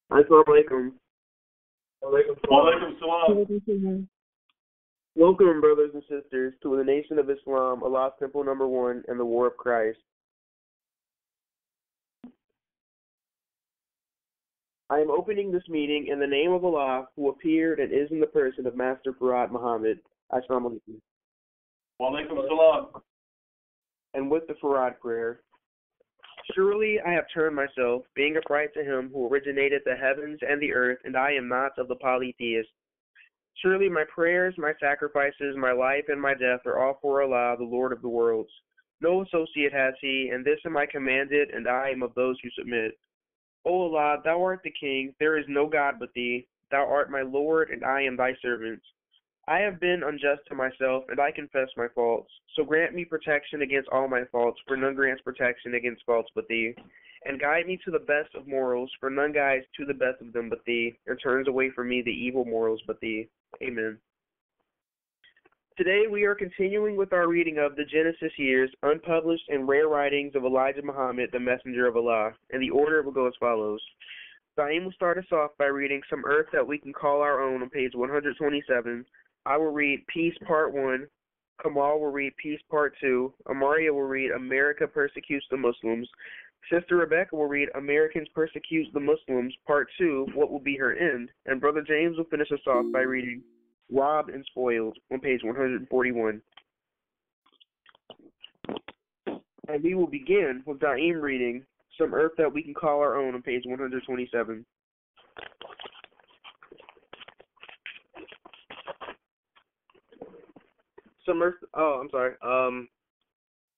Assalamu alaikum. Walaikum salam. Welcome, brothers and sisters, to the Nation of Islam, Allah's Temple number 1, and the War of Christ. I am opening this meeting in the name of Allah, who appeared and is in the person of Master Farad Muhammad. Assalamu alaikum. Walaikum salam. And with the Farad prayer. Surely I have turned myself, being upright to him who originated the heavens and the earth, and I am not of the polytheists. Surely my prayers, my sacrifices, my life, and my death are all for Allah, the Lord of the worlds. No associate has he, and this am I commanded, and I am of those who submit. O Allah, thou art the King, there is no God but thee. Thou art my Lord, and I am thy servant. I have been unjust to myself, and I confess my faults. So grant me protection against all my faults, for none grants protection against faults but thee. And guide me to the best of morals, for none guides to the best of them but thee, and turns away from me the evil morals but thee. Amen. Today we are continuing with our reading of the Genesis years, unpublished and rare writings of Elijah Muhammad, the Messenger of Allah, and the order will go as follows. Saeem will start us off by reading Some Earth That We Can Call Our Own on page 127. I will read Peace Part 1. Kamal will read Peace Part 2. Amaria will read America Persecutes the Muslims. Sister Rebecca will read Americans Persecute the Muslims, Part 2, What Will Be Her End? And Brother James will finish us off by reading Robbed and Spoiled on page 141. And we will begin with Daim reading Some Earth That We Can Call Our Own on page 127.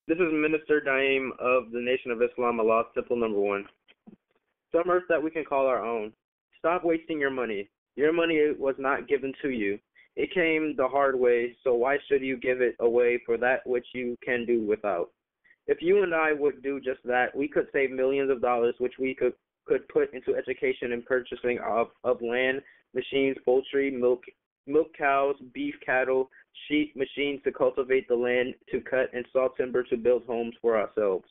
This is Minister Daim of the Nation of Islam, Allah's Temple number 1. Some earth that we can call our own. Stop wasting your money. Your money was not given to you. It came the hard way, so why should you give it away for that which you can do without? If you and I would do just that, we could save millions of dollars, which we could put into education and purchasing of land, machines, poultry, milk cows, beef cattle, sheep, machines to cultivate the land, to cut and saw timber to build homes for ourselves.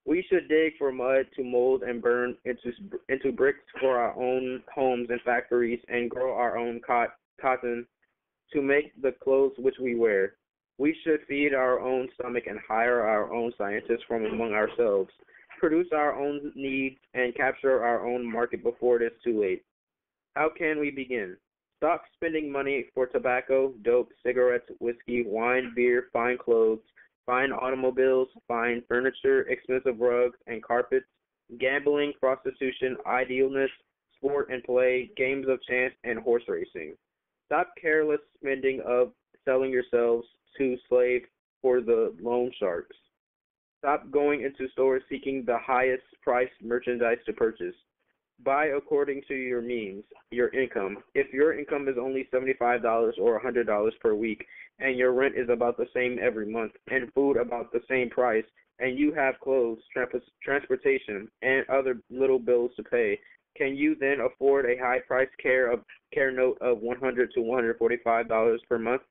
We should dig for mud to mold and burn into bricks for our own homes and factories, and grow our own cotton to make the clothes which we wear. We should feed our own stomach and hire our own scientists from among ourselves, produce our own needs, and capture our own market before it is too late. How can we begin? Stop spending money for tobacco, dope, cigarettes, whiskey, wine, beer, fine clothes, fine automobiles, fine furniture, expensive rugs and carpets, gambling, prostitution, idleness, sport and play, games of chance, and horse racing. Stop careless spending of selling yourselves to slave for the loan sharks. Stop going into stores seeking the highest priced merchandise to purchase. Buy according to your means, your income. If your income is only $75 or $100 per week, and your rent is about the same every month, and food about the same price, and you have clothes, transportation, and other little bills to pay, can you then afford a high-priced care note of $100 to $145 per month?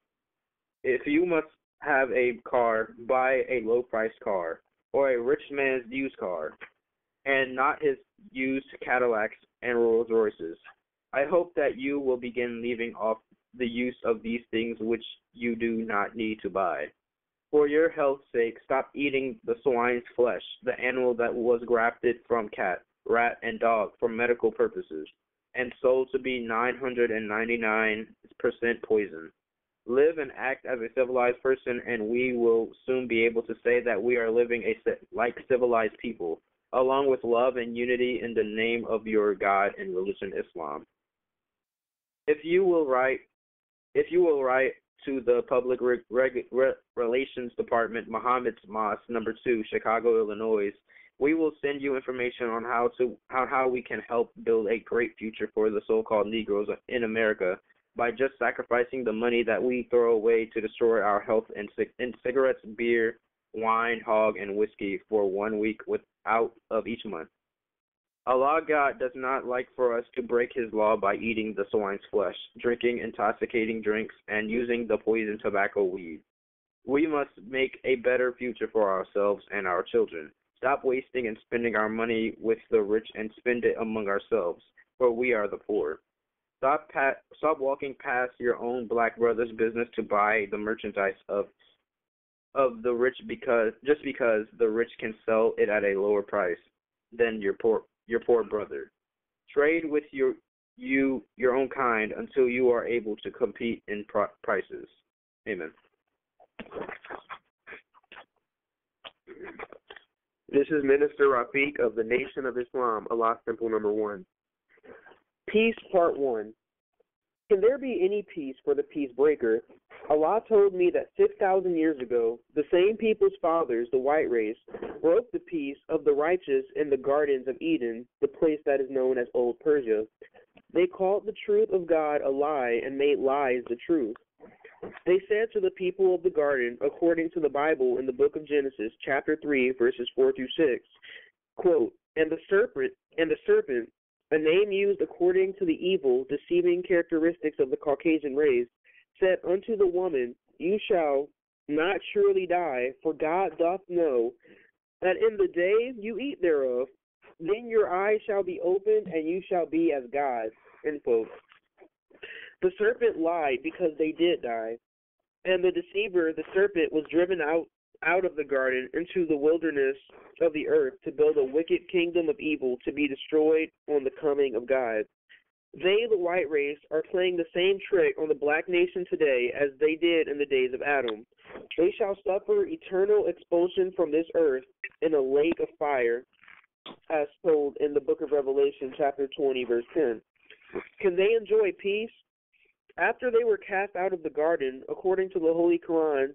If you must have a car, buy a low-priced car, or a rich man's used car, and not his used Cadillacs and Rolls Royces. I hope that you will begin leaving off the use of these things which you do not need to buy. For your health's sake, stop eating the swine's flesh, the animal that was grafted from cat, rat, and dog for medical purposes, and sold to be 999% poison. Live and act as a civilized person, and we will soon be able to say that we are living like civilized people, along with love and unity in the name of your God and religion, Islam. If you will write to the Public Relations Department, Muhammad's Mosque, number 2, Chicago, Illinois, we will send you information on how we can help build a great future for the so-called Negroes in America by just sacrificing the money that we throw away to destroy our health in cigarettes, beer, wine, hog, and whiskey for 1 week out of each month. Allah God does not like for us to break his law by eating the swine's flesh, drinking intoxicating drinks, and using the poison tobacco weed. We must make a better future for ourselves and our children. Stop wasting and spending our money with the rich and spend it among ourselves, for we are the poor. Stop walking past your own black brother's business to buy the merchandise of the rich because the rich can sell it at a lower price than your poor brother. Trade with your own kind until you are able to compete in prices. Amen. This is Minister Rafiq of the Nation of Islam, Allah's Temple number 1. Peace, Part 1. Can there be any peace for the peace breaker? Allah told me that 6,000 years ago, the same people's fathers, the white race, broke the peace of the righteous in the gardens of Eden, the place that is known as Old Persia. They called the truth of God a lie and made lies the truth. They said to the people of the garden, according to the Bible in the book of Genesis, chapter 3, verses 4 through 6, quote, And the serpent, a name used according to the evil, deceiving characteristics of the Caucasian race, said unto the woman, You shall not surely die, for God doth know that in the day you eat thereof, then your eyes shall be opened, and you shall be as gods. End quote. The serpent lied because they did die, and the deceiver, the serpent, was driven out of the garden into the wilderness of the earth to build a wicked kingdom of evil to be destroyed on the coming of God. They, the white race, are playing the same trick on the black nation today as they did in the days of Adam. They shall suffer eternal expulsion from this earth in a lake of fire, as told in the book of Revelation, chapter 20, verse 10. Can they enjoy peace? After they were cast out of the garden, according to the Holy Quran,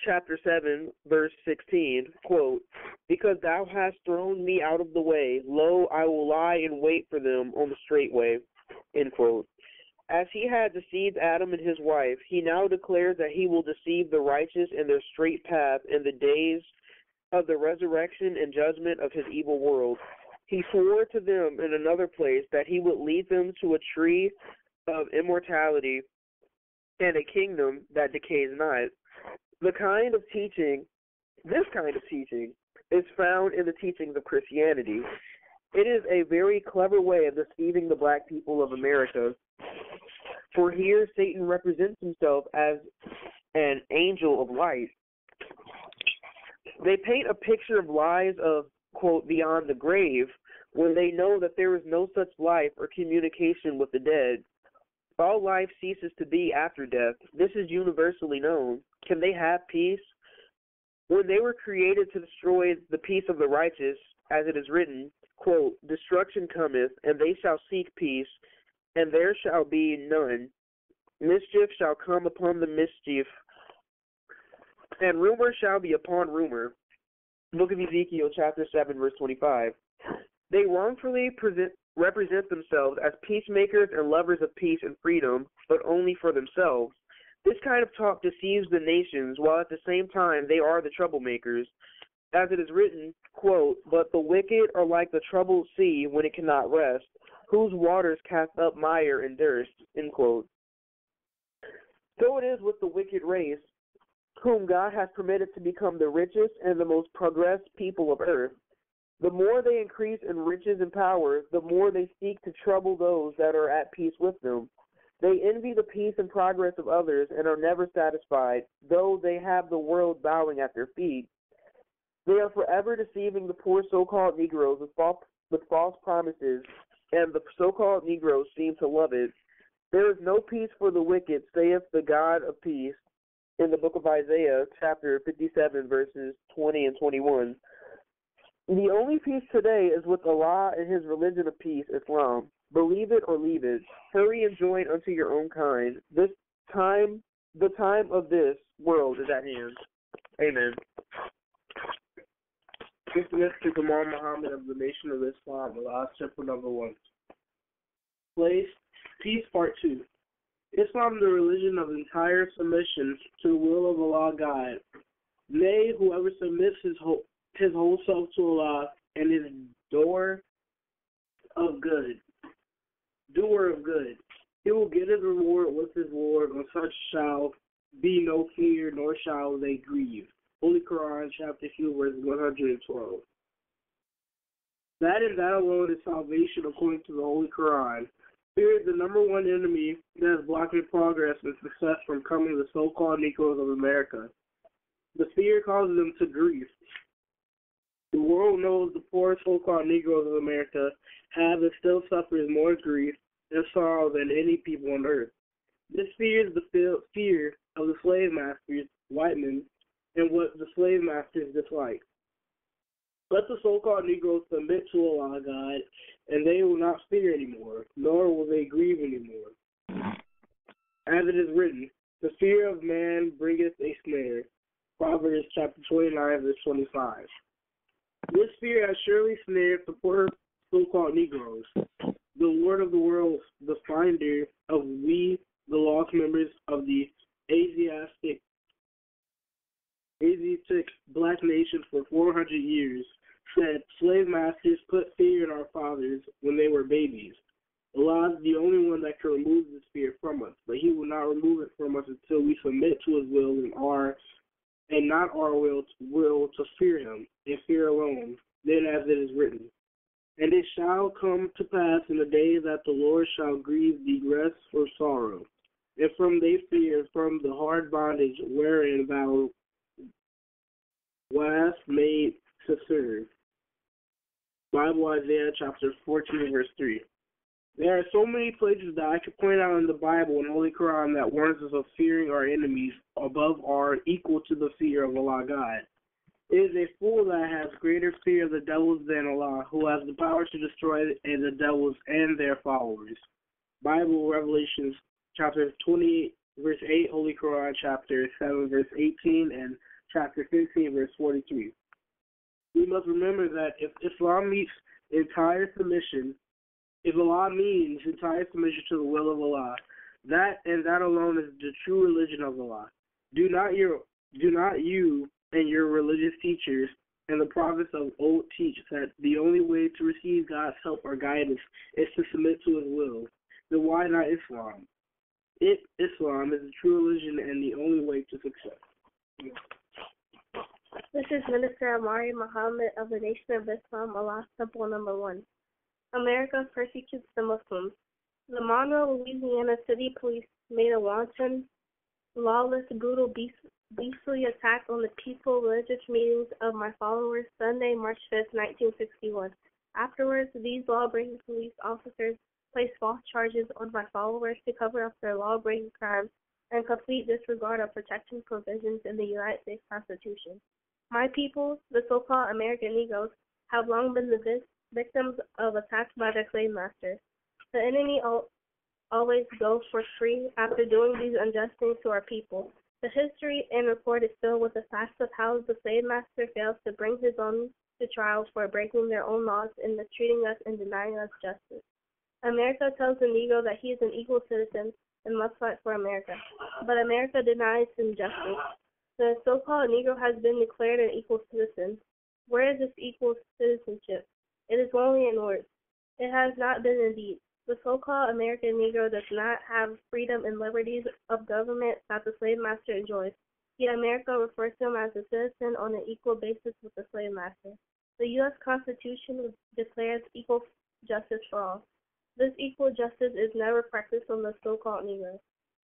chapter 7, verse 16, quote, Because thou hast thrown me out of the way, lo, I will lie in wait for them on the straight way, end quote. As he had deceived Adam and his wife, he now declares that he will deceive the righteous in their straight path in the days of the resurrection and judgment of his evil world. He swore to them in another place that he would lead them to a tree of immortality and a kingdom that decays not. This kind of teaching is found in the teachings of Christianity. It is a very clever way of deceiving the black people of America, for here Satan represents himself as an angel of light. They paint a picture of lies of, quote, beyond the grave, when they know that there is no such life or communication with the dead. All life ceases to be after death. This is universally known. Can they have peace? When they were created to destroy the peace of the righteous, as it is written, quote, Destruction cometh, and they shall seek peace, and there shall be none. Mischief shall come upon the mischief, and rumor shall be upon rumor. Book of Ezekiel, chapter 7, verse 25. They wrongfully represent themselves as peacemakers and lovers of peace and freedom, but only for themselves. This kind of talk deceives the nations, while at the same time they are the troublemakers. As it is written, quote, But the wicked are like the troubled sea when it cannot rest, whose waters cast up mire and dirt, end quote. So it is with the wicked race, whom God has permitted to become the richest and the most progressed people of earth. The more they increase in riches and power, the more they seek to trouble those that are at peace with them. They envy the peace and progress of others and are never satisfied, though they have the world bowing at their feet. They are forever deceiving the poor so-called Negroes with false promises, and the so-called Negroes seem to love it. There is no peace for the wicked, saith the God of peace, in the book of Isaiah, chapter 57, verses 20 and 21. The only peace today is with Allah and his religion of peace, Islam. Believe it or leave it. Hurry and join unto your own kind. The time of this world is at hand. Amen. This is Mr. Kamal Muhammad of the Nation of Islam, Allah's Temple number 1. Peace, Part 2. Islam, the religion of entire submission to the will of Allah God. Nay, whoever submits his whole self to Allah and his door of good, doer of good. He will get his reward with his Lord, on such shall be no fear, nor shall they grieve. Holy Quran, chapter 2, verse 112. That and that alone is salvation according to the Holy Quran. Fear is the number one enemy that is blocking progress and success from coming the so-called Negroes of America. The fear causes them to grief. The world knows the poor so-called Negroes of America have and still suffers more grief and sorrow than any people on earth. This fear is the fear of the slave masters, white men, and what the slave masters dislike. Let the so-called Negroes submit to Allah, God, and they will not fear anymore, nor will they grieve anymore. As it is written, the fear of man bringeth a snare. Proverbs chapter 29, verse 25. This fear has surely snared the poor so-called Negroes. The Lord of the world, the finder of we, the lost members of the Asiatic black nation for 400 years, said slave masters put fear in our fathers when they were babies. Allah is the only one that can remove this fear from us, but He will not remove it from us until we submit to His will and not our will to fear Him and fear alone. Then, as it is written, and it shall come to pass in the day that the Lord shall grieve thee rest for sorrow, and from they fear, from the hard bondage wherein thou wast made to serve. Bible, Isaiah chapter 14, verse 3. There are so many places that I could point out in the Bible and Holy Quran that warns us of fearing our enemies above or equal to the fear of Allah God. It is a fool that has greater fear of the devils than Allah, who has the power to destroy the devils and their followers. Bible, Revelations chapter 28, verse 8, Holy Quran chapter 7, verse 18, and chapter 15, verse 43. We must remember that if Islam means entire submission to the will of Allah, that and that alone is the true religion of Allah. Do not you and your religious teachers and the prophets of old teach that the only way to receive God's help or guidance is to submit to His will. Then why not Islam? Islam is the true religion and the only way to success. This is Minister Amari Muhammad of the Nation of Islam, Allah's Temple number 1. America persecutes the Muslims. The Monroe, Louisiana City Police made a wanton, lawless, brutal, beastly attack on the peaceful religious meetings of my followers Sunday, March 5th, 1961. Afterwards, these law-breaking police officers placed false charges on my followers to cover up their law-breaking crimes and complete disregard of protection provisions in the United States Constitution. My people, the so-called American Negroes, have long been the victims of attacks by their slave masters. The enemy always goes for free after doing these unjust things to our people. The history and record is filled with the facts of how the slave master fails to bring his own to trial for breaking their own laws and mistreating us and denying us justice. America tells the Negro that he is an equal citizen and must fight for America, but America denies him justice. The so-called Negro has been declared an equal citizen. Where is this equal citizenship? It is only in words. It has not been in deed. The so-called American Negro does not have freedom and liberties of government that the slave master enjoys. Yet America refers to him as a citizen on an equal basis with the slave master. The U.S. Constitution declares equal justice for all. This equal justice is never practiced on the so-called Negro.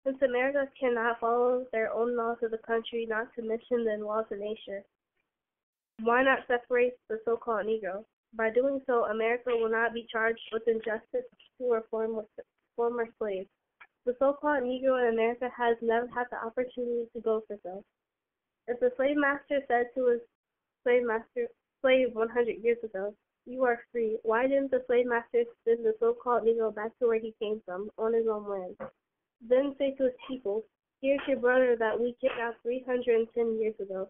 Since Americans cannot follow their own laws of the country, not to mention the laws of nature, why not separate the so-called Negro? By doing so, America will not be charged with injustice to her former slaves. The so-called Negro in America has never had the opportunity to vote for them. If the slave master said to his slave 100 years ago, "You are free," why didn't the slave master send the so-called Negro back to where he came from, on his own land? Then say to his people, "Here's your brother that we kidnapped 310 years ago."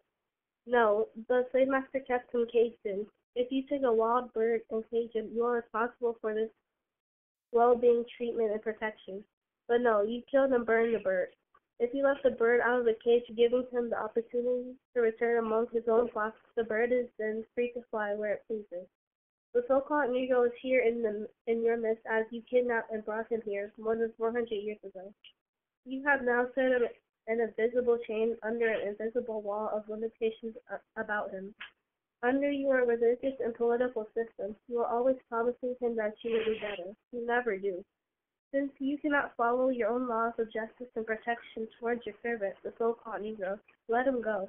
No, the slave master kept him caged in. If you take a wild bird and cage him, you are responsible for this well-being, treatment, and protection. But no, you killed and burned the bird. If you left the bird out of the cage, giving him the opportunity to return among his own flocks, the bird is then free to fly where it pleases. The so-called Negro is here in your midst as you kidnapped and brought him here more than 400 years ago. You have now set an invisible chain under an invisible wall of limitations about him. Under your religious and political system, you are always promising him that you will do better. You never do. Since you cannot follow your own laws of justice and protection towards your servant, the so-called Negro, let him go.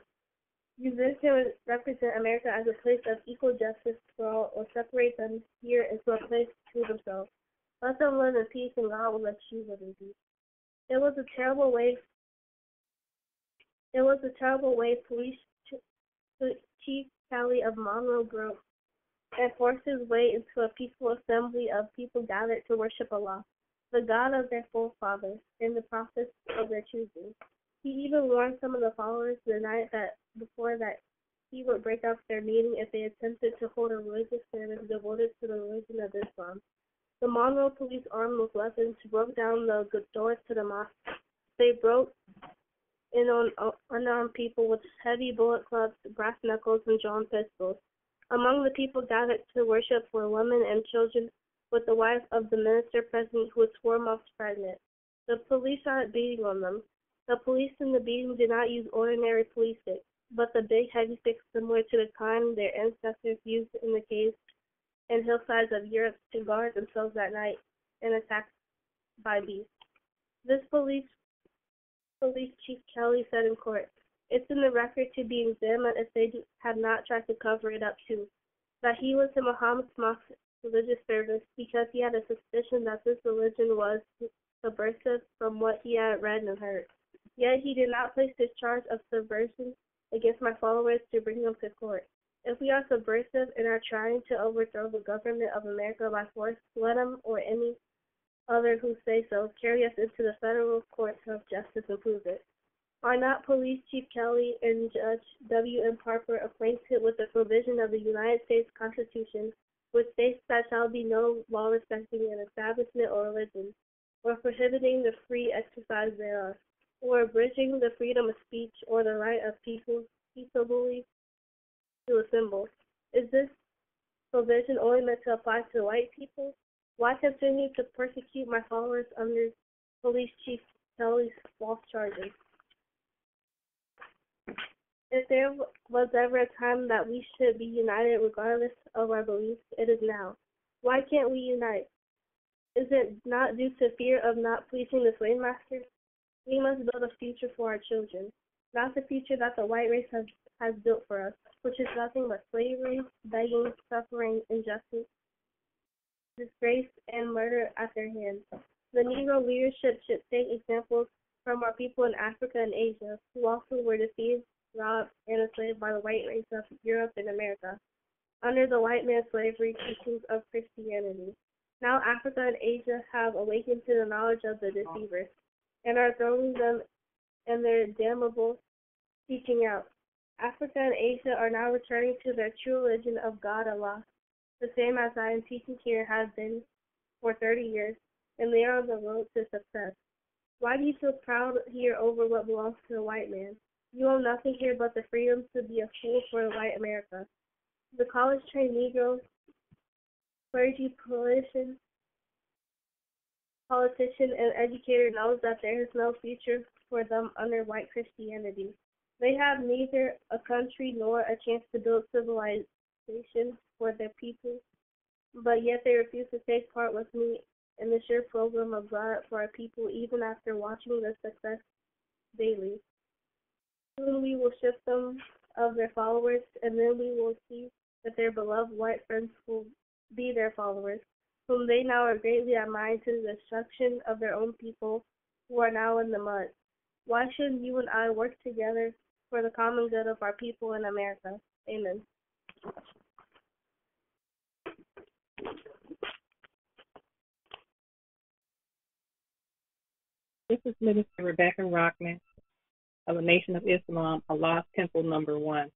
You then can represent America as a place of equal justice for all, or separate them here into a place to themselves. Let them live in peace, and God will let you live in peace. It was a terrible way. Police Chief Kelly of Monroe broke and forced his way into a peaceful assembly of people gathered to worship Allah, the God of their forefathers, and the prophets of their choosing. He even warned some of the followers the night before that he would break up their meeting if they attempted to hold a religious service devoted to the religion of Islam. The Monroe police, armed with weapons, broke down the doors to the mosque. They broke in on unarmed people with heavy bullet clubs, brass knuckles, and drawn pistols. Among the people gathered to worship were women and children, with the wife of the minister present who was 4 months pregnant. The police started beating on them. The police in the beating did not use ordinary police sticks, but the big heavy sticks similar to the kind their ancestors used in the caves and hillsides of Europe to guard themselves at night and attacked by beasts. This police Chief Kelly said in court, "It's in the record to be examined if they had not tried to cover it up too, that he was in Muhammad's mosque religious service because he had a suspicion that this religion was subversive from what he had read and heard. Yet he did not place this charge of subversion against my followers to bring them to court. If we are subversive and are trying to overthrow the government of America by force, let him or any other who say so carry us into the federal courts of justice and prove it. Are not Police Chief Kelly and Judge W.M. Harper acquainted with the provision of the United States Constitution, which states that shall be no law respecting an establishment or religion, or prohibiting the free exercise thereof, or abridging the freedom of speech or the right of people peaceably to assemble? Is this provision only meant to apply to white people? Why continue to persecute my followers under Police Chief Kelly's false charges? If there was ever a time that we should be united regardless of our beliefs, it is now. Why can't we unite? Is it not due to fear of not pleasing the slave masters? We must build a future for our children, not the future that the white race has built for us, which is nothing but slavery, begging, suffering, injustice, disgrace, and murder at their hands. The Negro leadership should take examples from our people in Africa and Asia, who also were defeated, robbed, and enslaved by the white race of Europe and America, under the white man's slavery teachings of Christianity. Now Africa and Asia have awakened to the knowledge of the deceivers, and are throwing them and their damnable teaching out. Africa and Asia are now returning to their true religion of God Allah, the same as I am teaching here has been for 30 years, and they are on the road to success. Why do you feel proud here over what belongs to the white man? You own nothing here but the freedom to be a fool for the white America. The college-trained Negro, clergy, politician, and educator knows that there is no future for them under white Christianity. They have neither a country nor a chance to build civilization for their people, but yet they refuse to take part with me in the sure program of God for our people, even after watching the success daily. Soon we will shift them of their followers, and then we will see that their beloved white friends will be their followers, whom they now are greatly admiring to the destruction of their own people who are now in the mud. Why shouldn't you and I work together for the common good of our people in America? Amen. This is Minister Rebecca Rockman of the Nation of Islam, Allah's Temple Number 1.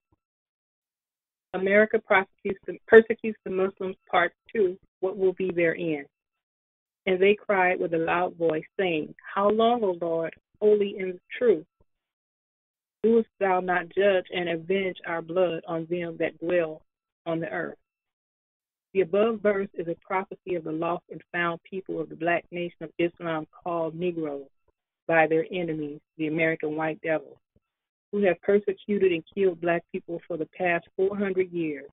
America persecutes the Muslims, Part 2, what will be their end? And they cried with a loud voice, saying, How long, O Lord, holy and true? Doest thou not judge and avenge our blood on them that dwell on the earth? The above verse is a prophecy of the lost and found people of the black nation of Islam called Negroes by their enemies, the American white devils, who have persecuted and killed black people for the past 400 years.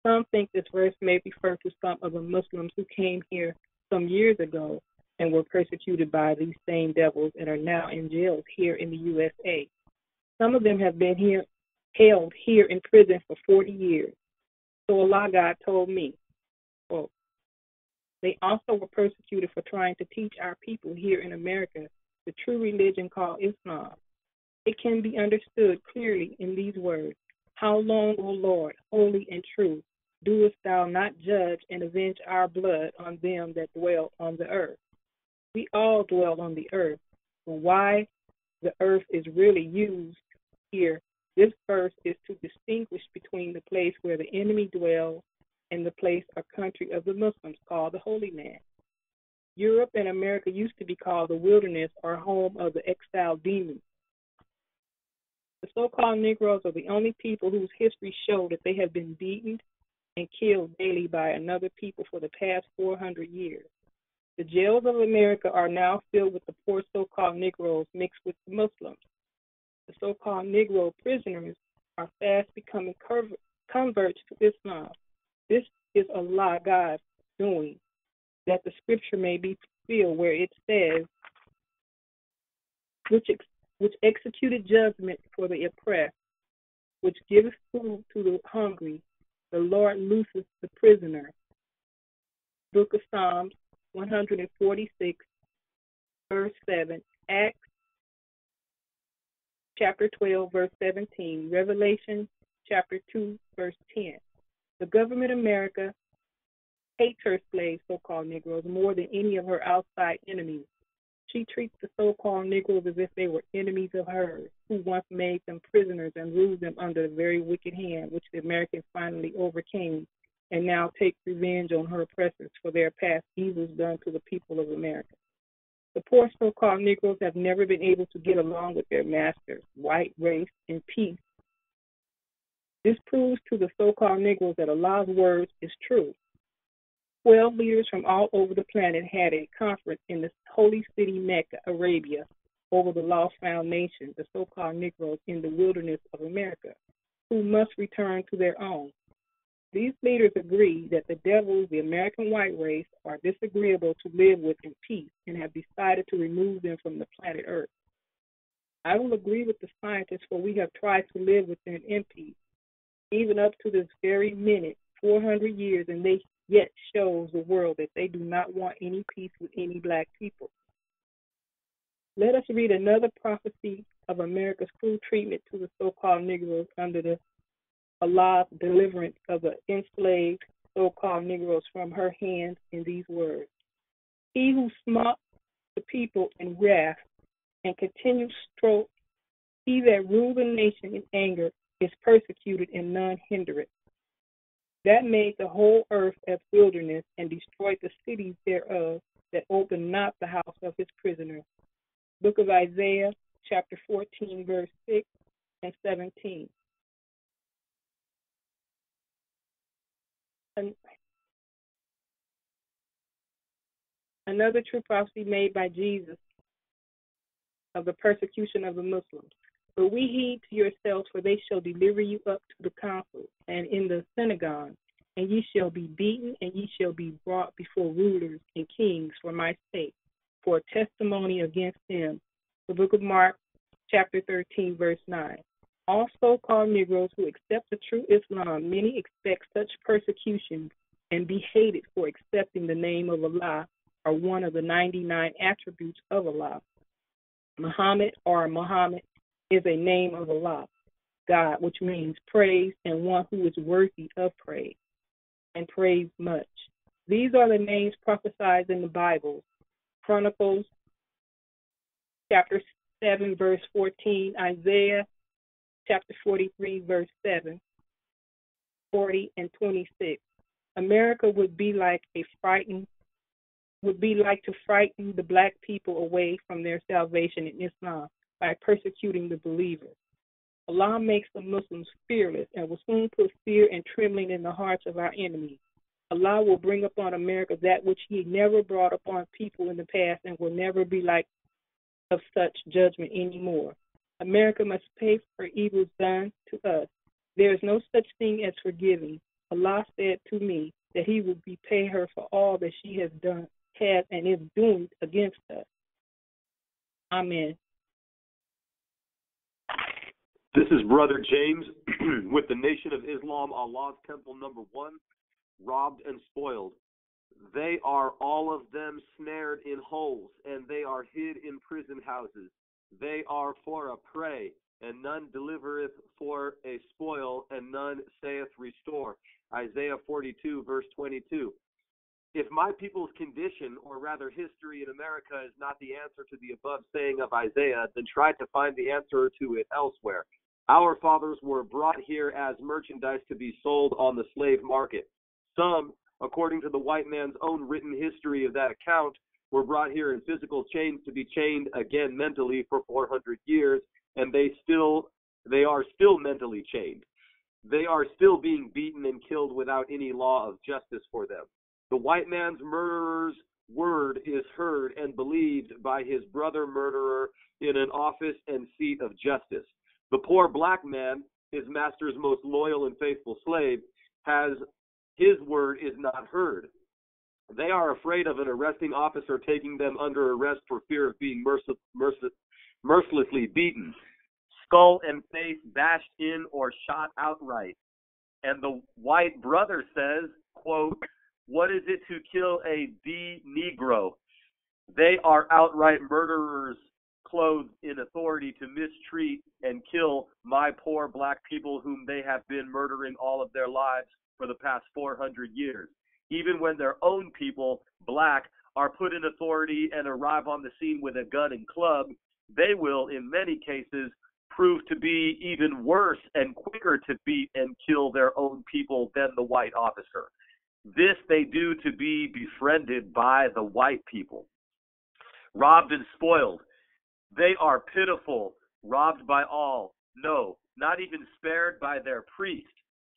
Some think this verse may refer to some of the Muslims who came here some years ago and were persecuted by these same devils and are now in jails here in the USA. Some of them have been held here in prison for 40 years. So Allah God told me, quote, they also were persecuted for trying to teach our people here in America the true religion called Islam. It can be understood clearly in these words, how long, O Lord, holy and true, doest thou not judge and avenge our blood on them that dwell on the earth? We all dwell on the earth, but why the earth is really used here, this verse is to distinguish between the place where the enemy dwells and the place or country of the Muslims called the Holy Land. Europe and America used to be called the wilderness or home of the exiled demons. The so-called Negroes are the only people whose history show that they have been beaten and killed daily by another people for the past 400 years. The jails of America are now filled with the poor so-called Negroes mixed with the Muslims. The so-called Negro prisoners are fast becoming converts to Islam. This is Allah God's doing, that the scripture may be fulfilled where it says, which executed judgment for the oppressed, which giveth food to the hungry, the Lord looseth the prisoner. Book of Psalms 146, verse 7, Acts chapter 12, verse 17, Revelation chapter 2, verse 10. The government of America hates her slaves, so-called Negroes, more than any of her outside enemies. She treats the so-called Negroes as if they were enemies of hers, who once made them prisoners and ruled them under a very wicked hand, which the Americans finally overcame, and now take revenge on her oppressors for their past evils done to the people of America. The poor so-called Negroes have never been able to get along with their masters, white race, in peace. This proves to the so-called Negroes that Allah's word is true. 12 leaders from all over the planet had a conference in the holy city Mecca, Arabia, over the lost found nation, the so-called Negroes in the wilderness of America, who must return to their own. These leaders agree that the devils, the American white race, are disagreeable to live with in peace and have decided to remove them from the planet Earth. I will agree with the scientists, for we have tried to live with them in peace, even up to this very minute, 400 years, and they yet shows the world that they do not want any peace with any black people. Let us read another prophecy of America's cruel treatment to the so-called Negroes under the Allah's deliverance of the enslaved so-called Negroes from her hands in these words. He who smote the people in wrath and continued stroke, he that ruled the nation in anger is persecuted and none hinder it. That made the whole earth as wilderness and destroyed the cities thereof, that opened not the house of his prisoners. Book of Isaiah, chapter 14, verse 6 and 17. Another true prophecy made by Jesus of the persecution of the Muslims. But we heed to yourselves, for they shall deliver you up to the council and in the synagogue, and ye shall be beaten, and ye shall be brought before rulers and kings for my sake, for a testimony against them. The book of Mark, chapter 13, verse 9. All so-called Negroes who accept the true Islam, many expect such persecution and be hated for accepting the name of Allah, or one of the 99 attributes of Allah. Muhammad is a name of Allah, God, which means praise, and one who is worthy of praise, and praise much. These are the names prophesied in the Bible. Chronicles, chapter 7, verse 14, Isaiah, chapter 43, verse 7, 40, and 26. America would be like to frighten the black people away from their salvation in Islam by persecuting the believers. Allah makes the Muslims fearless and will soon put fear and trembling in the hearts of our enemies. Allah will bring upon America that which he never brought upon people in the past and will never be like of such judgment anymore. America must pay for evils done to us. There is no such thing as forgiving. Allah said to me that he will repay her for all that she has and is doing against us. Amen. This is Brother James with the Nation of Islam, Allah's Temple number 1, robbed and spoiled. They are all of them snared in holes, and they are hid in prison houses. They are for a prey, and none delivereth for a spoil, and none saith restore. Isaiah 42, verse 22. If my people's condition, or rather history in America, is not the answer to the above saying of Isaiah, then try to find the answer to it elsewhere. Our fathers were brought here as merchandise to be sold on the slave market. Some, according to the white man's own written history of that account, were brought here in physical chains to be chained again mentally for 400 years, and they are still mentally chained. They are still being beaten and killed without any law of justice for them. The white man's murderer's word is heard and believed by his brother murderer in an office and seat of justice. The poor black man, his master's most loyal and faithful slave, his word is not heard. They are afraid of an arresting officer taking them under arrest for fear of being mercilessly beaten, skull and face bashed in or shot outright. And the white brother says, quote, "What is it to kill a Negro? They are outright murderers, clothed in authority to mistreat and kill my poor black people whom they have been murdering all of their lives for the past 400 years. Even when their own people, black, are put in authority and arrive on the scene with a gun and club, they will, in many cases, prove to be even worse and quicker to beat and kill their own people than the white officer. This they do to be befriended by the white people. Robbed and spoiled. They are pitiful, robbed by all. No, not even spared by their priest,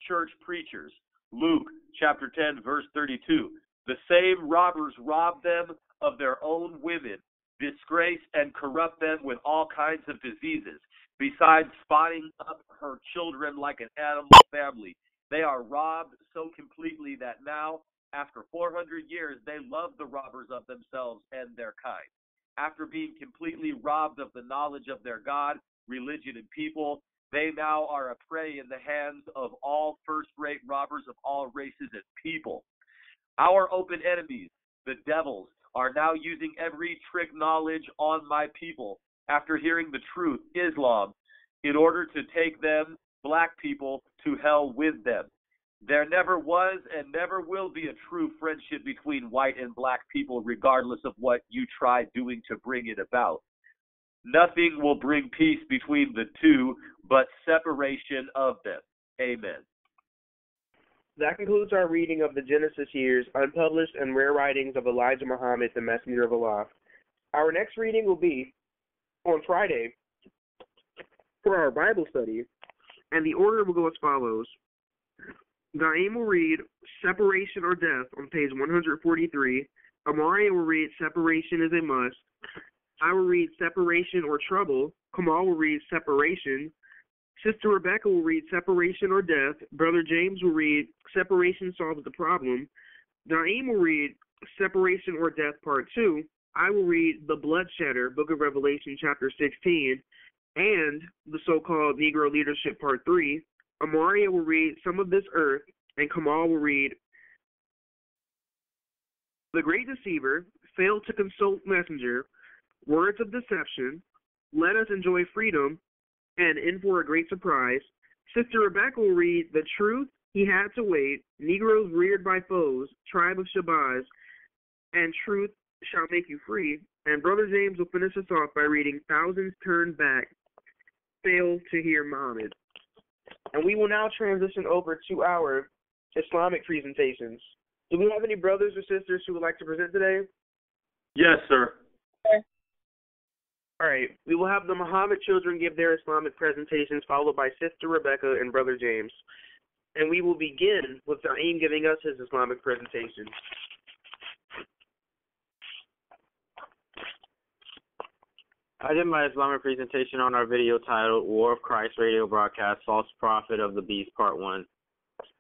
church preachers. Luke chapter 10, verse 32. The same robbers rob them of their own women, disgrace and corrupt them with all kinds of diseases, besides spotting up her children like an animal family. They are robbed so completely that now, after 400 years, they love the robbers of themselves and their kind. After being completely robbed of the knowledge of their God, religion, and people, they now are a prey in the hands of all first-rate robbers of all races and people. Our open enemies, the devils, are now using every trick knowledge on my people after hearing the truth, Islam, in order to take them, black people, to hell with them. There never was and never will be a true friendship between white and black people, regardless of what you try doing to bring it about. Nothing will bring peace between the two but separation of them. Amen. That concludes our reading of the Genesis years, unpublished and rare writings of Elijah Muhammad, the Messenger of Allah. Our next reading will be on Friday for our Bible study, and the order will go as follows. Naeem will read Separation or Death on page 143. Amari will read Separation is a Must. I will read Separation or Trouble. Kamal will read Separation. Sister Rebecca will read Separation or Death. Brother James will read Separation Solves the Problem. Naeem will read Separation or Death Part 2. I will read The Bloodshedder, Book of Revelation, Chapter 16, and the so-called Negro Leadership Part 3. Amaria will read Some of This Earth, and Kamal will read The Great Deceiver, Failed to Consult Messenger, Words of Deception, Let Us Enjoy Freedom, and In for a Great Surprise. Sister Rebecca will read The Truth, He Had to Wait, Negroes Reared by Foes, Tribe of Shabazz, and Truth Shall Make You Free. And Brother James will finish us off by reading Thousands Turn Back, Fail to Hear Muhammad. And we will now transition over to our Islamic presentations. Do we have any brothers or sisters who would like to present today? Yes, sir. All right. We will have the Muhammad children give their Islamic presentations, followed by Sister Rebecca and Brother James. and we will begin with Naeem giving us his Islamic presentation. I did my Islamic presentation on our video titled War of Christ Radio Broadcast, False Prophet of the Beast, Part 1.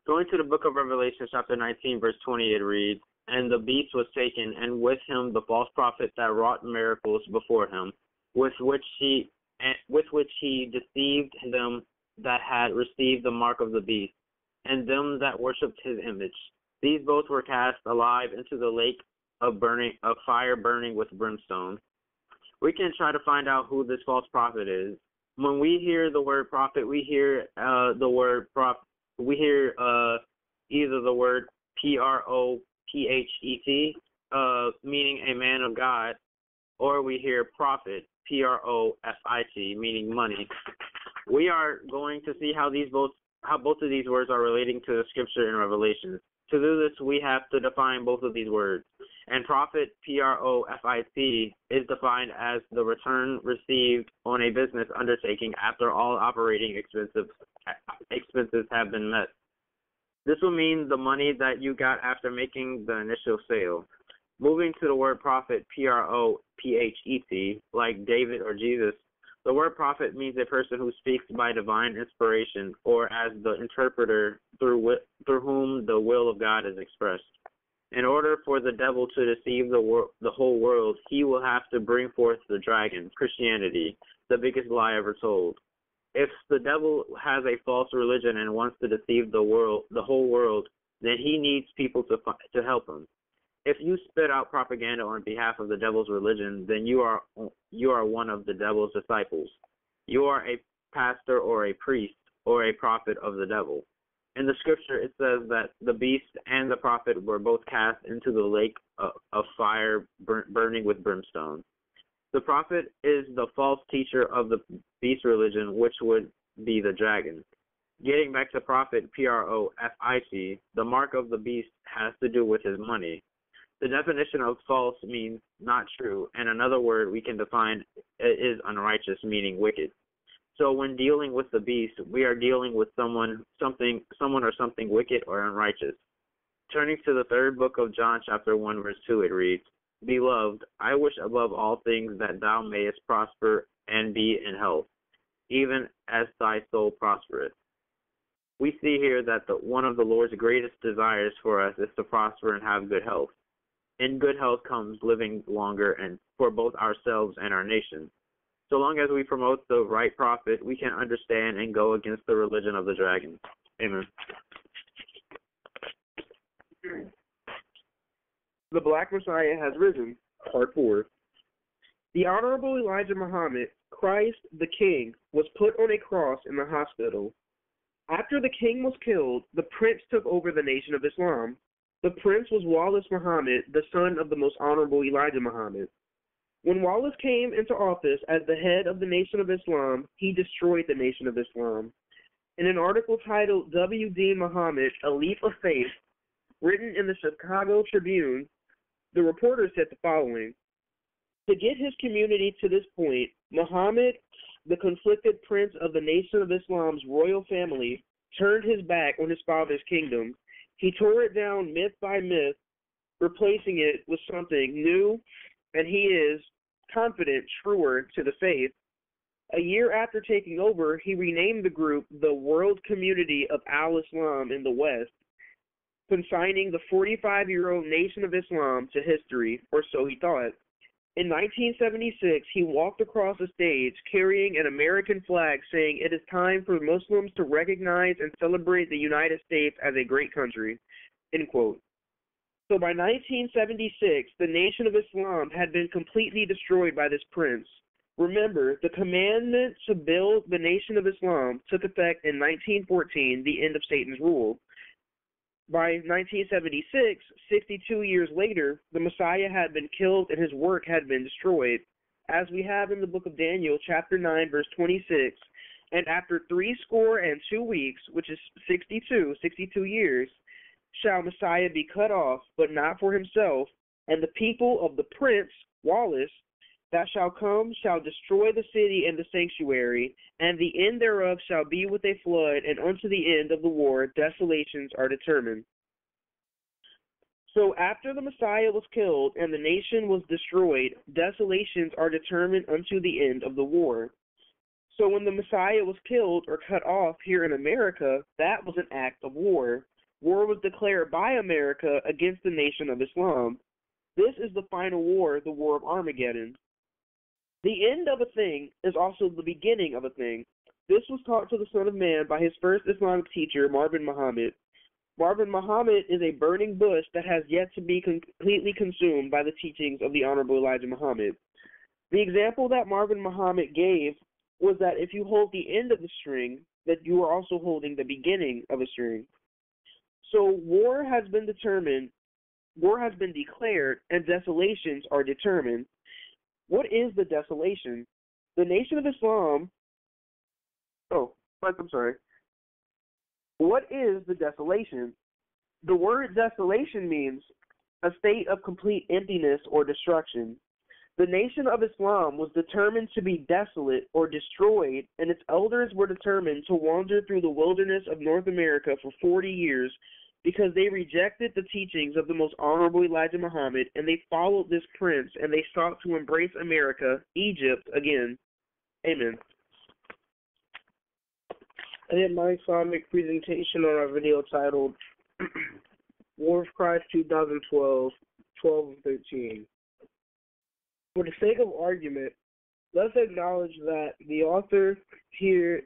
Going to the book of Revelation, chapter 19, verse 20, it reads, "And the beast was taken, and with him the false prophet that wrought miracles before him, with which he deceived them that had received the mark of the beast, and them that worshipped his image. These both were cast alive into the lake of fire burning with brimstone." We can try to find out who this false prophet is. When we hear the word prophet, we hear either the word prophet, meaning a man of God, or we hear profit, profit, meaning money. We are going to see how both of these words are relating to the scripture in Revelation. To do this, we have to define both of these words. And profit, profit, is defined as the return received on a business undertaking after all operating expenses have been met. This will mean the money that you got after making the initial sale. Moving to the word prophet, prophet, like David or Jesus, the word prophet means a person who speaks by divine inspiration or as the interpreter through whom the will of God is expressed. In order for the devil to deceive the whole world, he will have to bring forth the dragon, Christianity, the biggest lie ever told. If the devil has a false religion and wants to deceive the whole world, then he needs people to help him. If you spit out propaganda on behalf of the devil's religion, then you are one of the devil's disciples. You are a pastor or a priest or a prophet of the devil. In the scripture, it says that the beast and the prophet were both cast into the lake of fire burning with brimstone. The prophet is the false teacher of the beast religion, which would be the dragon. Getting back to prophet, profit, the mark of the beast has to do with his money. The definition of false means not true, and another word we can define is unrighteous, meaning wicked. So when dealing with the beast, we are dealing with someone or something wicked or unrighteous. Turning to the third book of John, chapter 1, verse 2, it reads, "Beloved, I wish above all things that thou mayest prosper and be in health, even as thy soul prospereth." We see here that one of the Lord's greatest desires for us is to prosper and have good health. In good health comes living longer and for both ourselves and our nation. So long as we promote the right prophet, we can understand and go against the religion of the dragon. Amen. The Black Messiah has risen, Part 4. The Honorable Elijah Muhammad, Christ the King, was put on a cross in the hospital. After the king was killed, the prince took over the Nation of Islam. The prince was Wallace Muhammad, the son of the Most Honorable Elijah Muhammad. When Wallace came into office as the head of the Nation of Islam, he destroyed the Nation of Islam. In an article titled W. D. Muhammad, A Leap of Faith, written in the Chicago Tribune, the reporter said the following: "To get his community to this point, Muhammad, the conflicted prince of the Nation of Islam's royal family, turned his back on his father's kingdom. He tore it down myth by myth, replacing it with something new, and he is confident, truer to the faith. A year after taking over, he renamed the group the World Community of Al-Islam in the West, consigning the 45-year-old Nation of Islam to history, or so he thought. In 1976, he walked across the stage carrying an American flag saying it is time for Muslims to recognize and celebrate the United States as a great country." End quote. So by 1976, the Nation of Islam had been completely destroyed by this prince. Remember, the commandment to build the Nation of Islam took effect in 1914, the end of Satan's rule. By 1976, 62 years later, the Messiah had been killed and his work had been destroyed. As we have in the book of Daniel, chapter 9, verse 26, "And after 62 weeks, which is 62 years, shall Messiah be cut off, but not for himself, and the people of the prince, Wallace, that shall come shall destroy the city and the sanctuary, and the end thereof shall be with a flood, and unto the end of the war desolations are determined. So after the Messiah was killed and the nation was destroyed, desolations are determined unto the end of the war. So when the Messiah was killed or cut off here in America, that was an act of war. War was declared by America against the Nation of Islam. This is the final war, the War of Armageddon. The end of a thing is also the beginning of a thing. This was taught to the Son of Man by his first Islamic teacher, Marvin Muhammad. Marvin Muhammad is a burning bush that has yet to be completely consumed by the teachings of the Honorable Elijah Muhammad. The example that Marvin Muhammad gave was that if you hold the end of the string, that you are also holding the beginning of a string. So war has been declared, and desolations are determined. What is the desolation? The Nation of Islam. What is the desolation? The word desolation means a state of complete emptiness or destruction. The Nation of Islam was determined to be desolate or destroyed, and its elders were determined to wander through the wilderness of North America for 40 years because they rejected the teachings of the most honorable Elijah Muhammad, and they followed this prince, and they sought to embrace America, Egypt, again. Amen. I did my Islamic presentation on our video titled War of Christ 2012, 12 and 13. For the sake of argument, let's acknowledge that the author here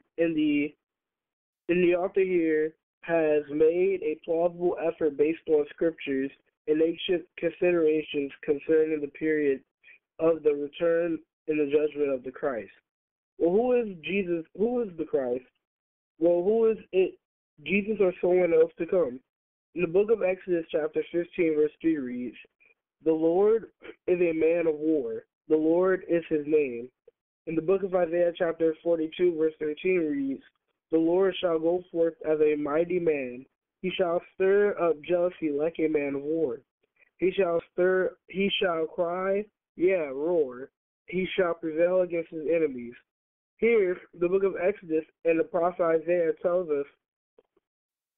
has made a plausible effort based on scriptures and ancient considerations concerning the period of the return and the judgment of the Christ. Well, who is Jesus? Who is the Christ? Well, who is it? Jesus or someone else to come? In the book of Exodus, chapter 15, verse 3 reads, "The Lord is a man of war. The Lord is his name." In the book of Isaiah, chapter 42, verse 13 reads, "The Lord shall go forth as a mighty man. He shall stir up jealousy like a man of war. He shall cry, yeah, roar. He shall prevail against his enemies." Here, the book of Exodus and the prophet Isaiah tells us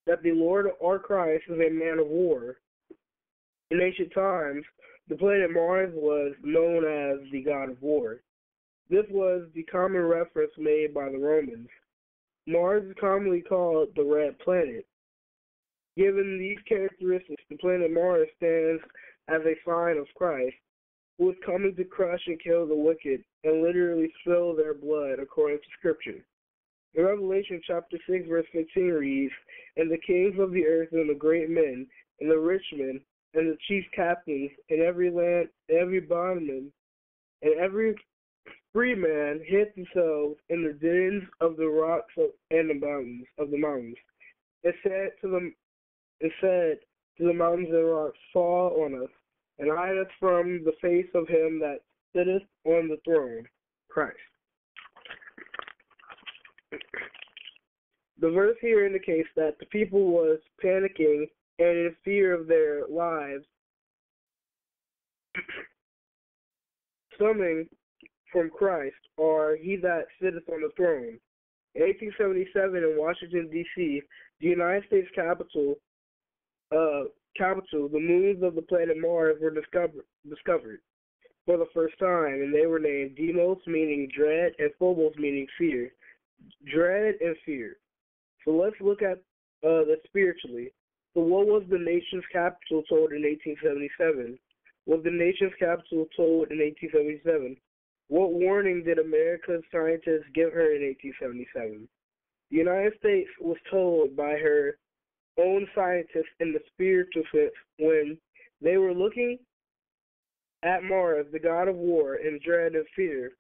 that the Lord or Christ is a man of war. In ancient times, the planet Mars was known as the god of war. This was the common reference made by the Romans. Mars is commonly called the Red Planet. Given these characteristics, the planet Mars stands as a sign of Christ, who is coming to crush and kill the wicked and literally spill their blood according to Scripture. In Revelation chapter 6, verse 15 reads, "And the kings of the earth and the great men and the rich men and the chief captains and every land, every bondman, and every free man hid themselves in the dens of the rocks and the mountains of the mountains. It said to the mountains and rocks, Fall on us, and hide us from the face of him that sitteth on the throne, Christ." The verse here indicates that the people was panicking and in fear of their lives, summing from Christ, or he that sitteth on the throne. In 1877 in Washington, D.C., the United States capital, the moons of the planet Mars were discovered for the first time, and they were named Deimos, meaning dread, and Phobos, meaning fear. Dread and fear. So let's look at that spiritually. So what was the nation's capital told in 1877? Was the nation's capital told in 1877? What warning did America's scientists give her in 1877? The United States was told by her own scientists in the spiritual sense when they were looking at Mars, the god of war, in dread and fear.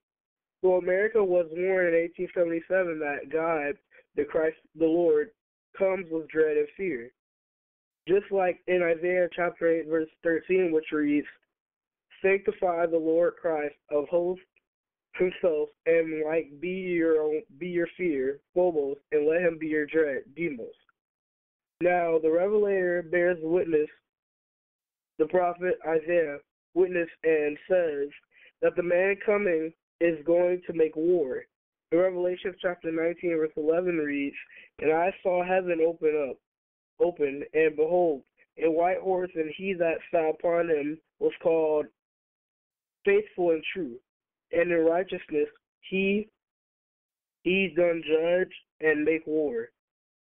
So America was warned in 1877 that God, the Christ, the Lord, comes with dread and fear. Just like in Isaiah chapter 8, verse 13, which reads, "Sanctify the Lord Christ of hosts himself, and be your fear, Phobos, and let him be your dread, Deimos." Now the Revelator bears witness, the prophet Isaiah witness and says that the man coming is going to make war. In Revelation chapter 19, verse 11 reads, "And I saw heaven open, and behold, a white horse, and he that sat upon him was called Faithful and True, and in righteousness he done judge and make war.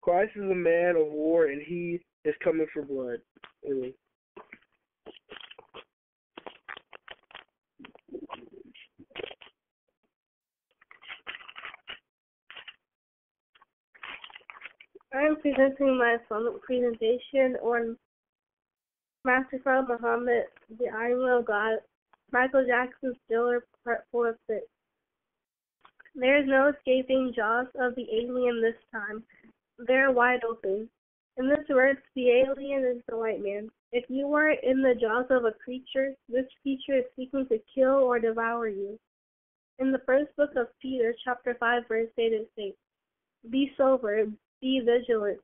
Christ is a man of war, and he is coming for blood." Amen. I am presenting my presentation on Master Fard Muhammad, the Iron Will God, Michael Jackson's Thriller, Part 4 of 6. There is no escaping jaws of the alien this time. They are wide open. In this verse, the alien is the white man. If you are in the jaws of a creature, this creature is seeking to kill or devour you. In the first book of Peter, chapter 5, verse 8, it states, "Be sober, be vigilant,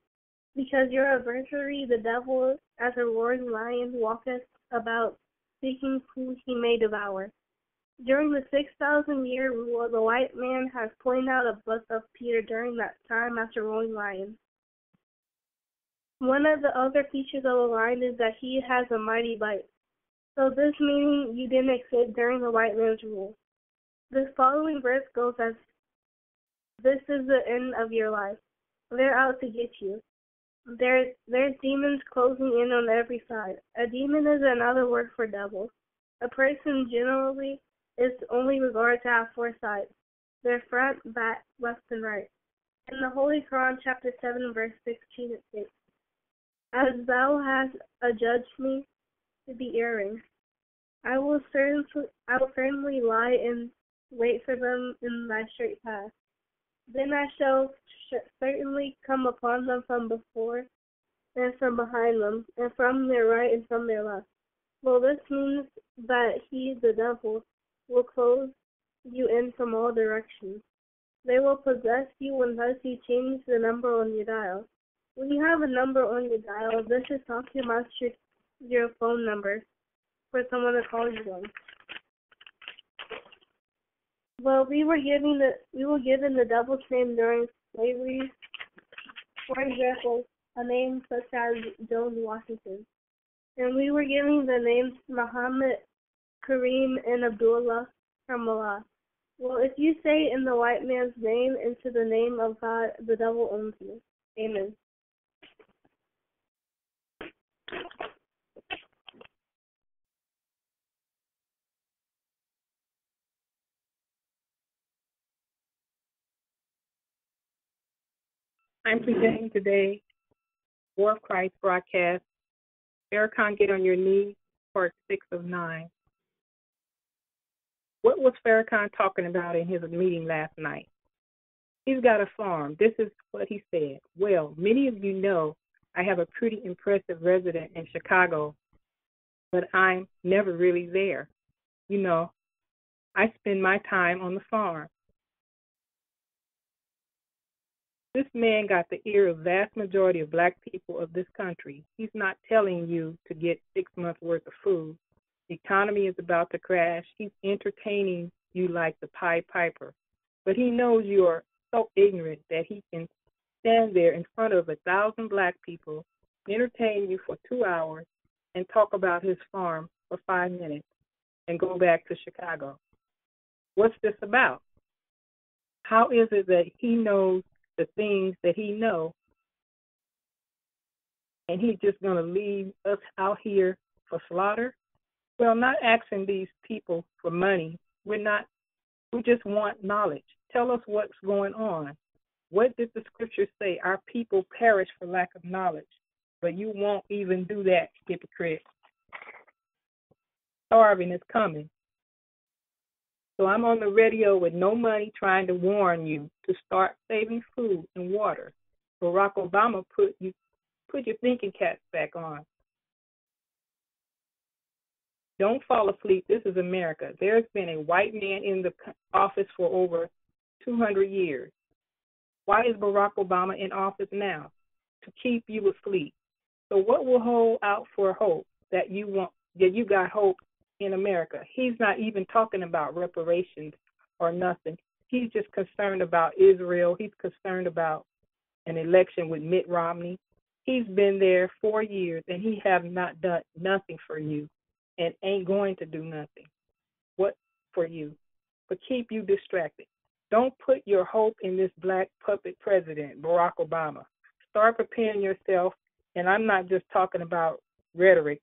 because your adversary, the devil, as a roaring lion, walketh about, seeking whom he may devour." During the 6,000-year rule, the white man has pointed out a book of Peter during that time as a roaring lion. One of the other features of a lion is that he has a mighty bite. So this meaning you didn't escape during the white man's rule. This following verse goes as, "This is the end of your life. They're out to get you. There's demons closing in on every side." A demon is another word for devil. A person generally is only regarded to have four sides: their front, back, left, and right. In the Holy Quran, chapter 7, verse 16, it states, "As thou hast adjudged me to be erring, I will certainly lie and wait for them in thy straight path. Then I shall certainly come upon them from before and from behind them, and from their right and from their left." Well, this means that he, the devil, will close you in from all directions. They will possess you unless you change the number on your dial. When you have a number on your dial, this is talking about your phone number for someone to call you on. Well, we were given the devil's name during slavery. For example, a name such as George Washington. And we were given the names Muhammad, Kareem, and Abdullah from Allah. Well, if you say in the white man's name into the name of God, the devil owns you. Amen. I'm presenting today War of Christ broadcast, Farrakhan Get on Your Knees, part 6 of 9. What was Farrakhan talking about in his meeting last night? He's got a farm. This is what he said. "Well, many of you know I have a pretty impressive residence in Chicago, but I'm never really there. You know, I spend my time on the farm." This man got the ear of the vast majority of black people of this country. He's not telling you to get 6 months' worth of food. The economy is about to crash. He's entertaining you like the Pied Piper. But he knows you are so ignorant that he can stand there in front of 1,000 black people, entertain you for 2 hours, and talk about his farm for 5 minutes, and go back to Chicago. What's this about? How is it that he knows the things that he knows, and he's just going to leave us out here for slaughter? Well, not asking these people for money. We just want knowledge. Tell us what's going on. What did the scripture say? Our people perish for lack of knowledge. But you won't even do that, hypocrite. Starving is coming. So I'm on the radio with no money trying to warn you to start saving food and water. Barack Obama put your thinking caps back on. Don't fall asleep. This is America. There's been a white man in the office for over 200 years. Why is Barack Obama in office now? To keep you asleep. So what will hold out for hope that you got hope in America. He's not even talking about reparations or nothing. He's just concerned about Israel. He's concerned about an election with Mitt Romney. He's been there 4 years, and he have not done nothing for you and ain't going to do nothing. What for you? But keep you distracted. Don't put your hope in this black puppet president, Barack Obama. Start preparing yourself, and I'm not just talking about rhetoric.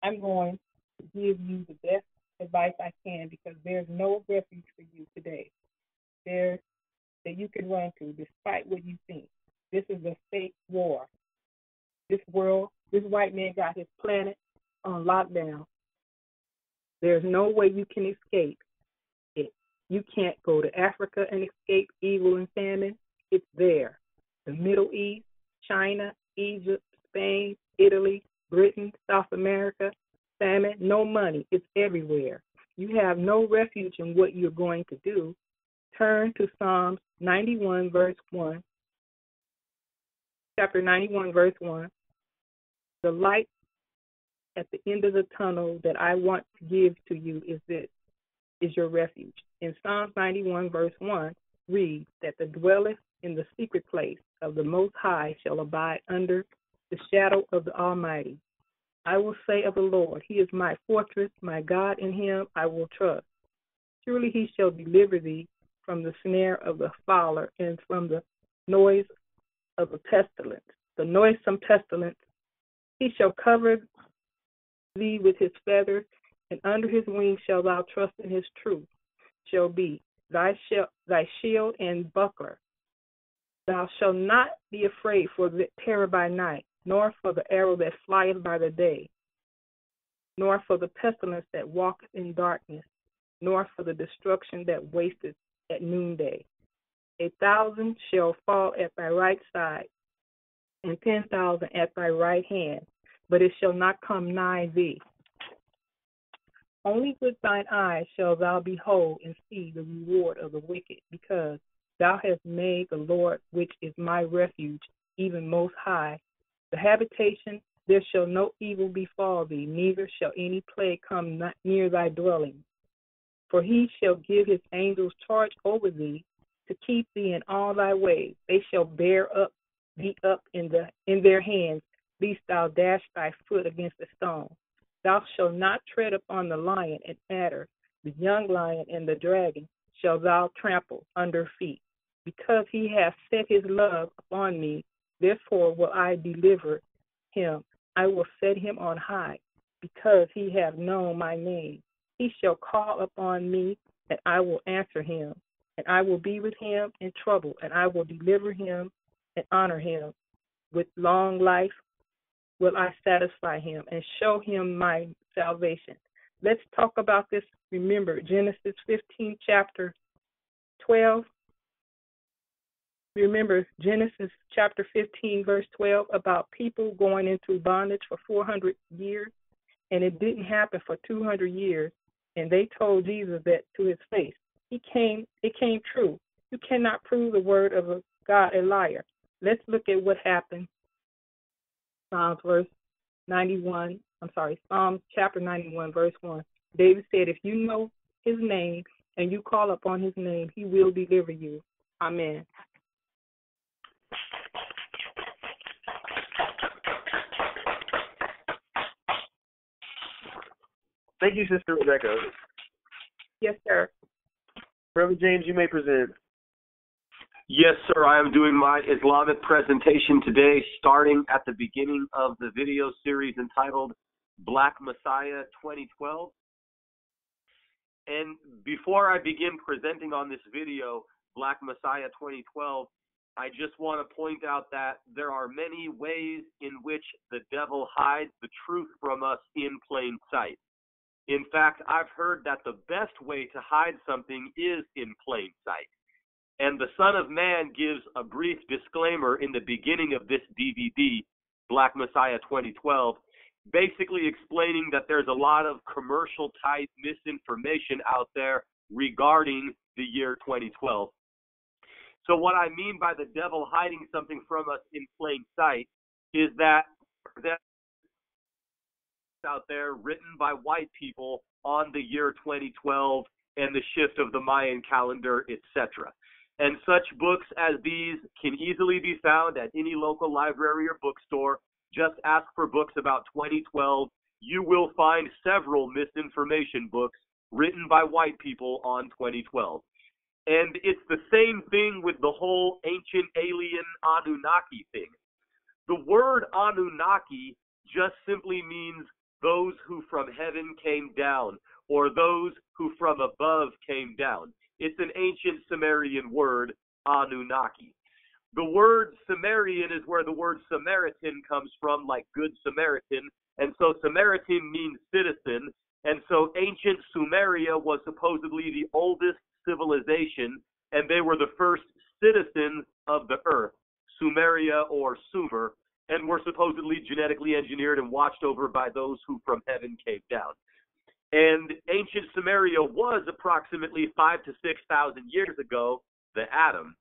I'm going to give you the best advice I can, because there's no refuge for you today. There's that you can run to despite what you think. This is a fake war. This world, this white man got his planet on lockdown. There's no way you can escape it. You can't go to Africa and escape evil and famine. It's there. The Middle East, China, Egypt, Spain, Italy, Britain, South America, famine, no money. It's everywhere. You have no refuge in what you're going to do. Turn to Psalms 91, verse 1. Chapter 91, verse 1. The light at the end of the tunnel that I want to give to you is this, is your refuge. In Psalms 91, verse 1, read that the dwelleth in the secret place of the Most High shall abide under the shadow of the Almighty. I will say of the Lord, He is my fortress, my God, in Him I will trust. Surely He shall deliver thee from the snare of the fowler and from the noise of the pestilence. The noisome pestilence, He shall cover thee with His feathers, and under His wings shalt thou trust, in His truth shall be thy shield and buckler. Thou shalt not be afraid for the terror by night, nor for the arrow that flieth by the day, nor for the pestilence that walketh in darkness, nor for the destruction that wasteth at noonday. 1,000 shall fall at thy right side, and 10,000 at thy right hand, but it shall not come nigh thee. Only with thine eyes shalt thou behold and see the reward of the wicked, because thou hast made the Lord, which is my refuge, even most high, the habitation. There shall no evil befall thee, neither shall any plague come near thy dwelling. For He shall give His angels charge over thee, to keep thee in all thy ways. They shall bear thee up in their hands, lest thou dash thy foot against a stone. Thou shalt not tread upon the lion and adder, the young lion and the dragon shall thou trample under feet. Because He hath set His love upon me, therefore will I deliver him. I will set him on high, because he hath known my name. He shall call upon me, and I will answer him. And I will be with him in trouble, and I will deliver him and honor him. With long life will I satisfy him and show him my salvation. Let's talk about this. Remember, Genesis 15, chapter 12. Remember Genesis chapter 15, verse 12, about people going into bondage for 400 years, and it didn't happen for 200 years, and they told Jesus that to his face. It came true. You cannot prove the word of a God a liar. Let's look at what happened. Psalms chapter 91, verse 1. David said, if you know His name and you call upon His name, He will deliver you. Amen. Thank you, Sister Rebecca. Yes, sir. Brother James, you may present. Yes, sir. I am doing my Islamic presentation today, starting at the beginning of the video series entitled Black Messiah 2012. And before I begin presenting on this video, Black Messiah 2012, I just want to point out that there are many ways in which the devil hides the truth from us in plain sight. In fact, I've heard that the best way to hide something is in plain sight. And the Son of Man gives a brief disclaimer in the beginning of this DVD, Black Messiah 2012, basically explaining that there's a lot of commercial-type misinformation out there regarding the year 2012. So what I mean by the devil hiding something from us in plain sight is that out there written by white people on the year 2012 and the shift of the Mayan calendar, etc. And such books as these can easily be found at any local library or bookstore. Just ask for books about 2012. You will find several misinformation books written by white people on 2012. And it's the same thing with the whole ancient alien Anunnaki thing. The word Anunnaki just simply means those who from heaven came down, or those who from above came down. It's an ancient Sumerian word, Anunnaki. The word Sumerian is where the word Samaritan comes from, like Good Samaritan, and so Samaritan means citizen, and so ancient Sumeria was supposedly the oldest civilization, and they were the first citizens of the earth, Sumeria or Sumer, and were supposedly genetically engineered and watched over by those who from heaven came down. And ancient Sumeria was approximately 5,000 to 6,000 years ago, the atom.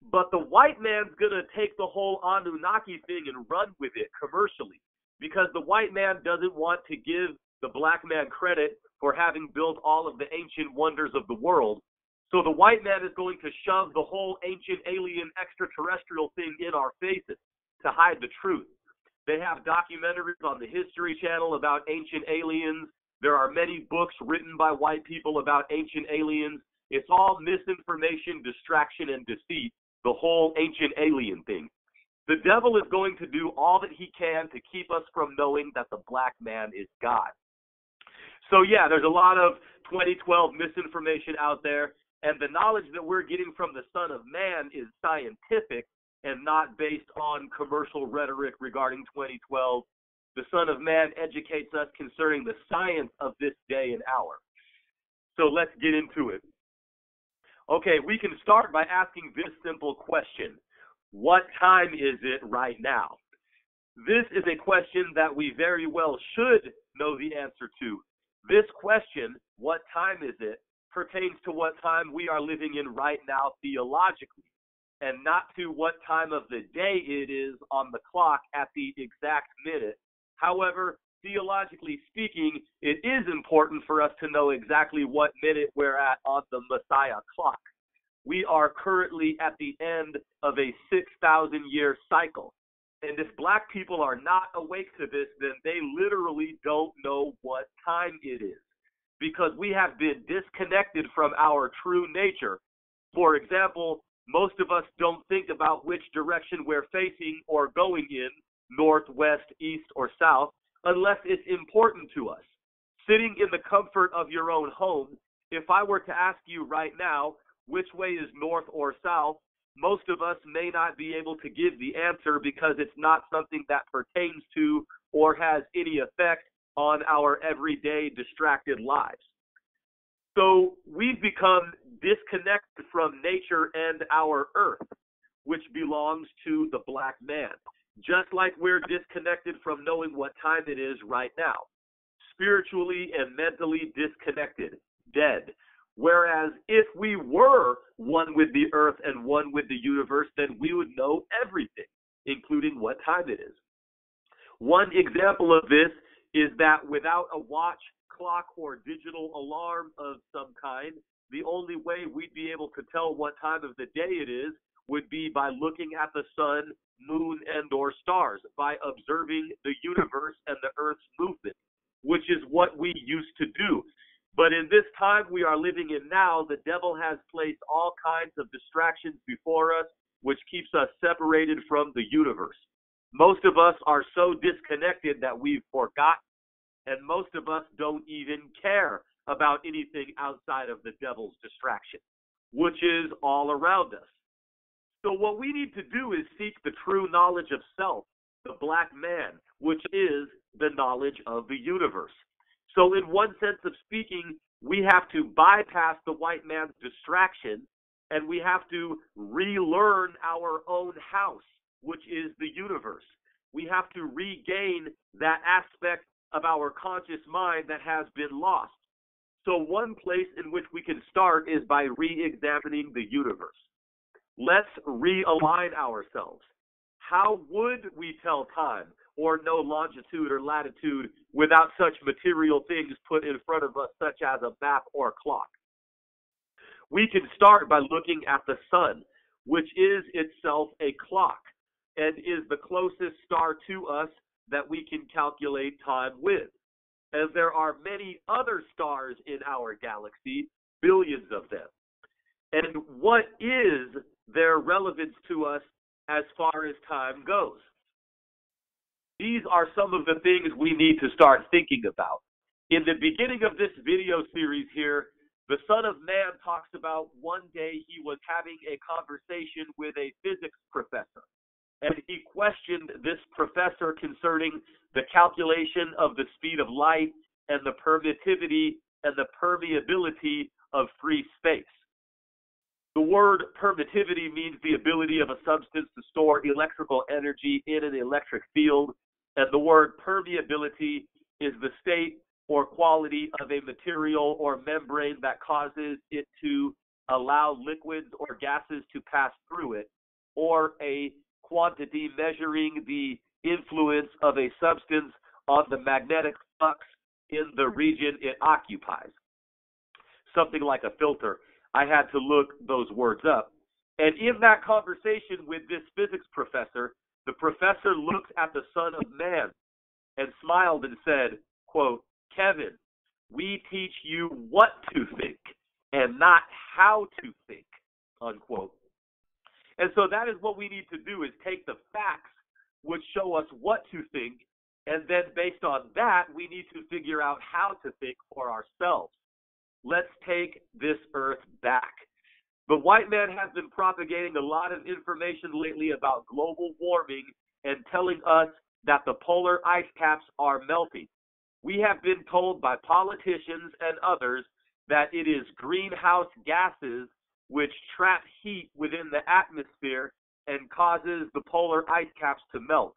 But the white man's going to take the whole Anunnaki thing and run with it commercially, because the white man doesn't want to give the black man credit for having built all of the ancient wonders of the world. So the white man is going to shove the whole ancient alien extraterrestrial thing in our faces to hide the truth. They have documentaries on the History Channel about ancient aliens. There are many books written by white people about ancient aliens. It's all misinformation, distraction, and deceit, the whole ancient alien thing. The devil is going to do all that he can to keep us from knowing that the black man is God. So yeah, there's a lot of 2012 misinformation out there, and the knowledge that we're getting from the Son of Man is scientific and not based on commercial rhetoric regarding 2012. The Son of Man educates us concerning the science of this day and hour. So let's get into it. Okay, we can start by asking this simple question. What time is it right now? This is a question that we very well should know the answer to. This question, what time is it, pertains to what time we are living in right now theologically, and not to what time of the day it is on the clock at the exact minute. However, theologically speaking, it is important for us to know exactly what minute we're at on the Messiah clock. We are currently at the end of a 6,000-year cycle. And if black people are not awake to this, then they literally don't know what time it is, because we have been disconnected from our true nature. For example, most of us don't think about which direction we're facing or going in, north, west, east, or south, unless it's important to us. Sitting in the comfort of your own home, if I were to ask you right now, which way is north or south, most of us may not be able to give the answer because it's not something that pertains to or has any effect on our everyday distracted lives. So we've become disconnected from nature and our earth, which belongs to the black man, just like we're disconnected from knowing what time it is right now. Spiritually and mentally disconnected, dead. Whereas if we were one with the earth and one with the universe, then we would know everything, including what time it is. One example of this is that without a watch, clock, or digital alarm of some kind, the only way we'd be able to tell what time of the day it is would be by looking at the sun, moon, and or stars, by observing the universe and the earth's movement, which is what we used to do. But in this time we are living in now, the devil has placed all kinds of distractions before us, which keeps us separated from the universe. Most of us are so disconnected that we've forgotten, and most of us don't even care about anything outside of the devil's distraction, which is all around us. So what we need to do is seek the true knowledge of self, the black man, which is the knowledge of the universe. So in one sense of speaking, we have to bypass the white man's distraction, and we have to relearn our own house, which is the universe. We have to regain that aspect of our conscious mind that has been lost. So one place in which we can start is by re-examining the universe. Let's realign ourselves. How would we tell time? or no longitude or latitude without such material things put in front of us, such as a map or clock. We can start by looking at the sun, which is itself a clock and is the closest star to us that we can calculate time with. And there are many other stars in our galaxy, billions of them. And what is their relevance to us as far as time goes? These are some of the things we need to start thinking about. In the beginning of this video series here, the Son of Man talks about one day he was having a conversation with a physics professor. And he questioned this professor concerning the calculation of the speed of light and the permittivity and the permeability of free space. The word permittivity means the ability of a substance to store electrical energy in an electric field, and the word permeability is the state or quality of a material or membrane that causes it to allow liquids or gases to pass through it, or a quantity measuring the influence of a substance on the magnetic flux in the region it occupies. Something like a filter. I had to look those words up. And in that conversation with this physics professor, the professor looked at the Son of Man and smiled and said, quote, "Kevin, we teach you what to think and not how to think," unquote. And so that is what we need to do, is take the facts which show us what to think, and then based on that, we need to figure out how to think for ourselves. Let's take this earth back. The white man has been propagating a lot of information lately about global warming and telling us that the polar ice caps are melting. We have been told by politicians and others that it is greenhouse gases which trap heat within the atmosphere and causes the polar ice caps to melt.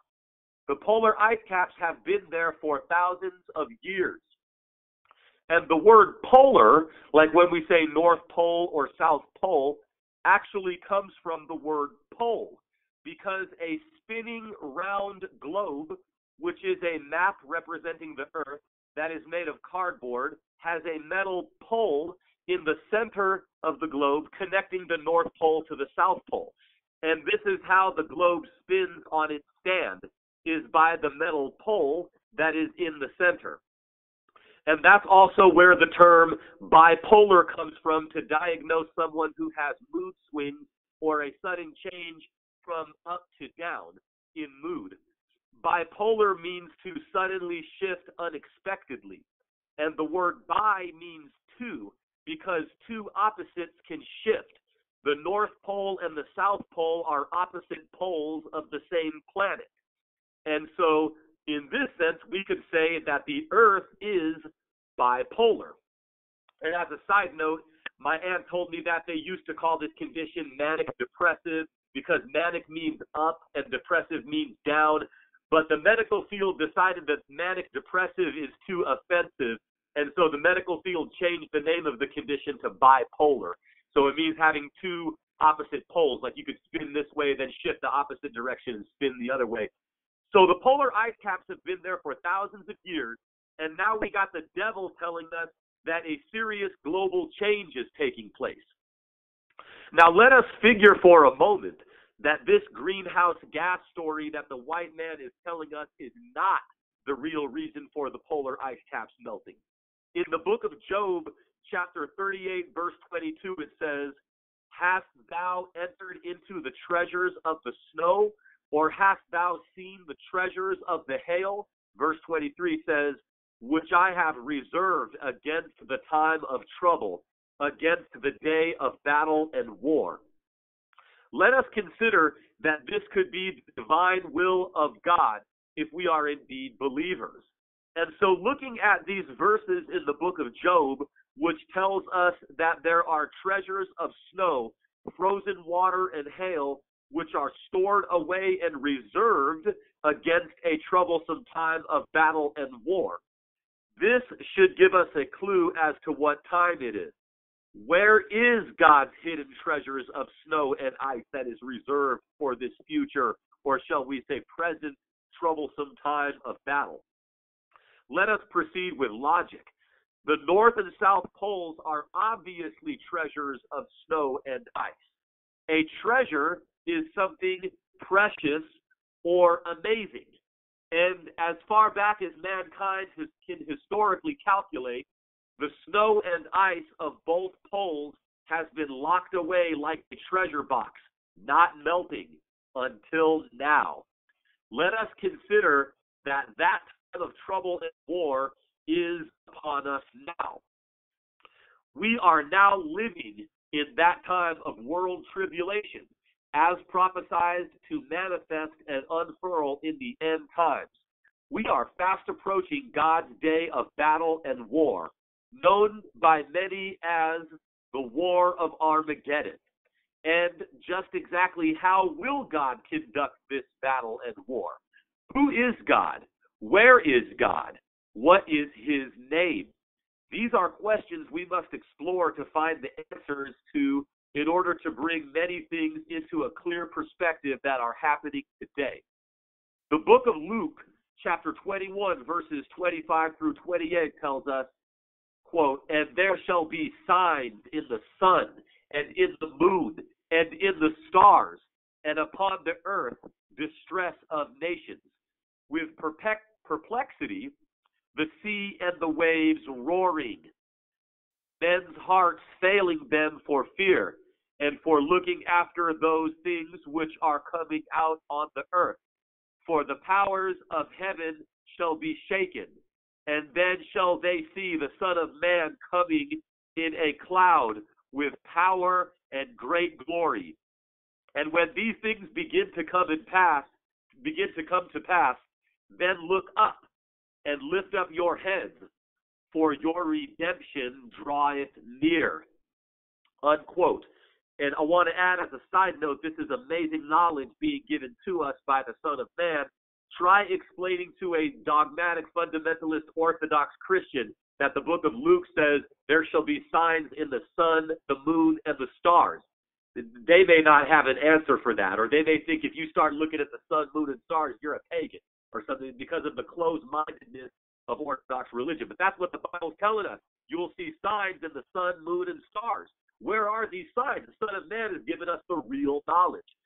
The polar ice caps have been there for thousands of years. And the word polar, like when we say North Pole or South Pole, actually comes from the word pole, because a spinning round globe, which is a map representing the Earth that is made of cardboard, has a metal pole in the center of the globe connecting the North Pole to the South Pole. And this is how the globe spins on its stand, is by the metal pole that is in the center. And that's also where the term bipolar comes from, to diagnose someone who has mood swings or a sudden change from up to down in mood. Bipolar means to suddenly shift unexpectedly. And the word bi means two, because two opposites can shift. The North Pole and the South Pole are opposite poles of the same planet. And so, in this sense, we could say that the Earth is bipolar. And as a side note, my aunt told me that they used to call this condition manic depressive, because manic means up and depressive means down. But the medical field decided that manic depressive is too offensive, and so the medical field changed the name of the condition to bipolar. So it means having two opposite poles, like you could spin this way, then shift the opposite direction and spin the other way. So the polar ice caps have been there for thousands of years, and now we got the devil telling us that a serious global change is taking place. Now let us figure for a moment that this greenhouse gas story that the white man is telling us is not the real reason for the polar ice caps melting. In the book of Job, chapter 38, verse 22, it says, "Hast thou entered into the treasures of the snow, or hast thou seen the treasures of the hail?" Verse 23 says, "Which I have reserved against the time of trouble, against the day of battle and war." Let us consider that this could be the divine will of God if we are indeed believers. And so looking at these verses in the book of Job, which tells us that there are treasures of snow, frozen water, and hail, which are stored away and reserved against a troublesome time of battle and war. This should give us a clue as to what time it is. Where is God's hidden treasures of snow and ice that is reserved for this future, or shall we say present, troublesome time of battle. Let us proceed with logic. The North and South poles are obviously treasures of snow and ice. A treasure is something precious or amazing. And as far back as mankind can historically calculate, the snow and ice of both poles has been locked away like a treasure box, not melting until now. Let us consider that time of trouble and war is upon us now. We are now living in that time of world tribulation, as prophesied to manifest and unfurl in the end times. We are fast approaching God's day of battle and war, known by many as the War of Armageddon. And just exactly how will God conduct this battle and war? Who is God? Where is God? What is his name? These are questions we must explore to find the answers to in order to bring many things into a clear perspective that are happening today. The book of Luke, chapter 21, verses 25 through 28 tells us, quote, "And there shall be signs in the sun and in the moon and in the stars, and upon the earth distress of nations, with perplexity, the sea and the waves roaring, men's hearts failing them for fear, and for looking after those things which are coming out on the earth. For the powers of heaven shall be shaken, and then shall they see the Son of Man coming in a cloud with power and great glory. And when these things begin to come to pass, then look up and lift up your heads, for your redemption draweth near." Unquote. And I want to add as a side note, this is amazing knowledge being given to us by the Son of Man. Try explaining to a dogmatic, fundamentalist, Orthodox Christian that the book of Luke says there shall be signs in the sun, the moon, and the stars. They may not have an answer for that, or they may think if you start looking at the sun, moon, and stars, you're a pagan or something because of the closed-mindedness of Orthodox religion. But that's what the Bible's telling us. You will see signs in the sun, moon, and stars. Where are these signs? The Son of Man has given us the real knowledge.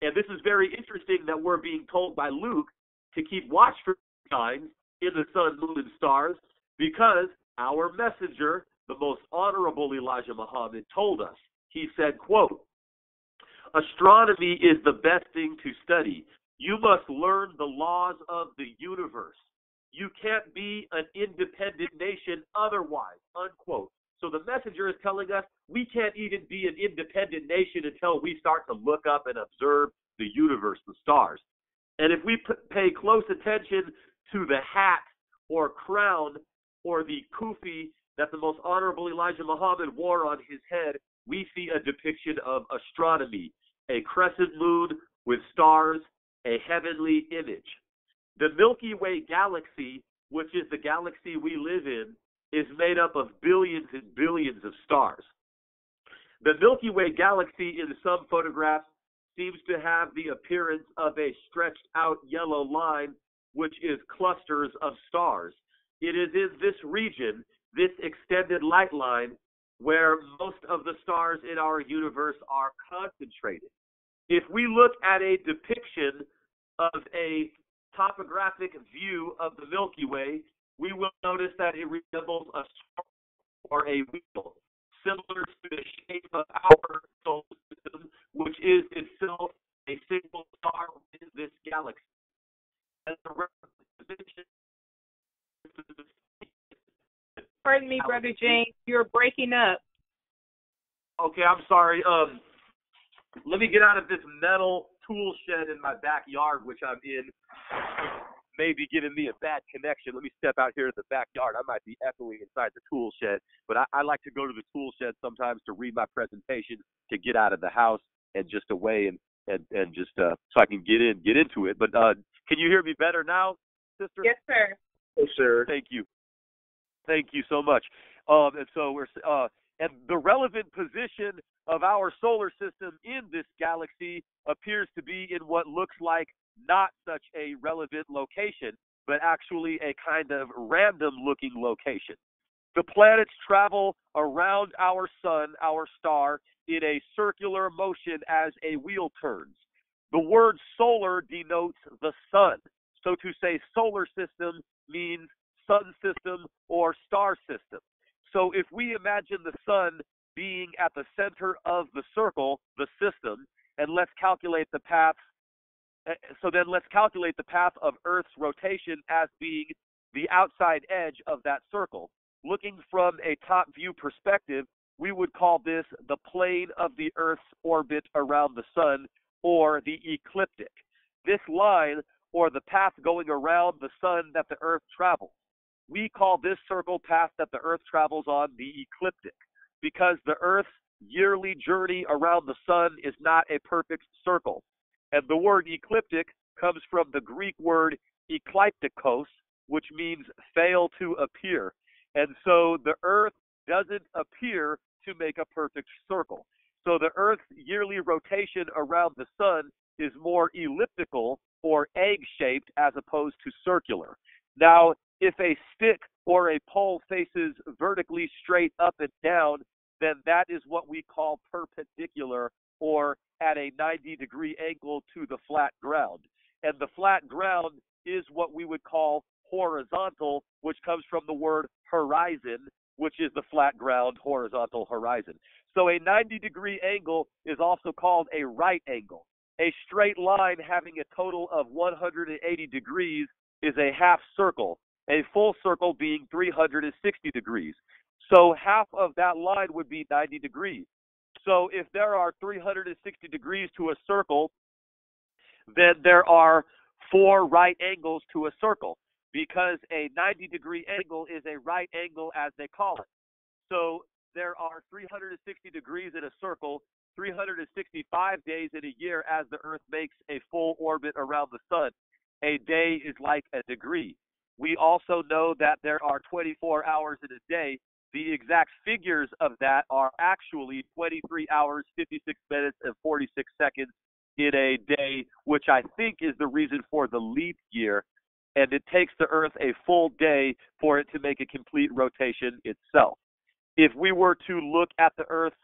And this is very interesting that we're being told by Luke to keep watch for signs in the sun, moon, and stars, because our messenger, the most honorable Elijah Muhammad, told us. He said, quote, "Astronomy is the best thing to study. You must learn the laws of the universe. You can't be an independent nation otherwise," unquote. So the messenger is telling us we can't even be an independent nation until we start to look up and observe the universe, the stars. And if we pay close attention to the hat or crown or the kufi that the most honorable Elijah Muhammad wore on his head, we see a depiction of astronomy, a crescent moon with stars, a heavenly image. The Milky Way galaxy, which is the galaxy we live in, is made up of billions and billions of stars. The Milky Way galaxy in some photographs seems to have the appearance of a stretched out yellow line, which is clusters of stars. It is in this region, this extended light line, where most of the stars in our universe are concentrated. If we look at a depiction of a topographic view of the Milky Way, we will notice that it resembles a star or a wheel, similar to the shape of our solar system, which is itself a single star in this galaxy. As a representation, Pardon me, Brother James, you're breaking up. Okay, I'm sorry. Let me get out of this metal tool shed in my backyard, which I'm in. Maybe giving me a bad connection. Let me step out here in the backyard. I might be echoing inside the tool shed, but I like to go to the tool shed sometimes to read my presentation, to get out of the house and just away and just so I can get into it. But can you hear me better now, sister? Yes, sir. Yes, sir. Thank you so much. And so and the relevant position of our solar system in this galaxy appears to be in what looks like not such a relevant location, but actually a kind of random-looking location. The planets travel around our sun, our star, in a circular motion as a wheel turns. The word solar denotes the sun. So to say solar system means sun system or star system. So if we imagine the sun being at the center of the circle, the system, and let's calculate the path. So then let's calculate the path of Earth's rotation as being the outside edge of that circle. Looking from a top view perspective, we would call this the plane of the Earth's orbit around the sun, or the ecliptic. This line, or the path going around the sun that the Earth travels, we call this circle path that the Earth travels on the ecliptic, because the Earth's yearly journey around the sun is not a perfect circle. And the word ecliptic comes from the Greek word ekleiptikos, which means fail to appear. And so the Earth doesn't appear to make a perfect circle. So the Earth's yearly rotation around the sun is more elliptical or egg-shaped as opposed to circular. Now, if a stick or a pole faces vertically straight up and down, then that is what we call perpendicular, or at a 90-degree angle to the flat ground. And the flat ground is what we would call horizontal, which comes from the word horizon, which is the flat ground, horizontal horizon. So a 90-degree angle is also called a right angle. A straight line having a total of 180 degrees is a half circle, a full circle being 360 degrees. So half of that line would be 90 degrees. So if there are 360 degrees to a circle, then there are 4 right angles to a circle, because a 90-degree angle is a right angle, as they call it. So there are 360 degrees in a circle, 365 days in a year as the Earth makes a full orbit around the sun. A day is like a degree. We also know that there are 24 hours in a day. The exact figures of that are actually 23 hours, 56 minutes, and 46 seconds in a day, which I think is the reason for the leap year. And it takes the Earth a full day for it to make a complete rotation itself. If we were to look at the Earth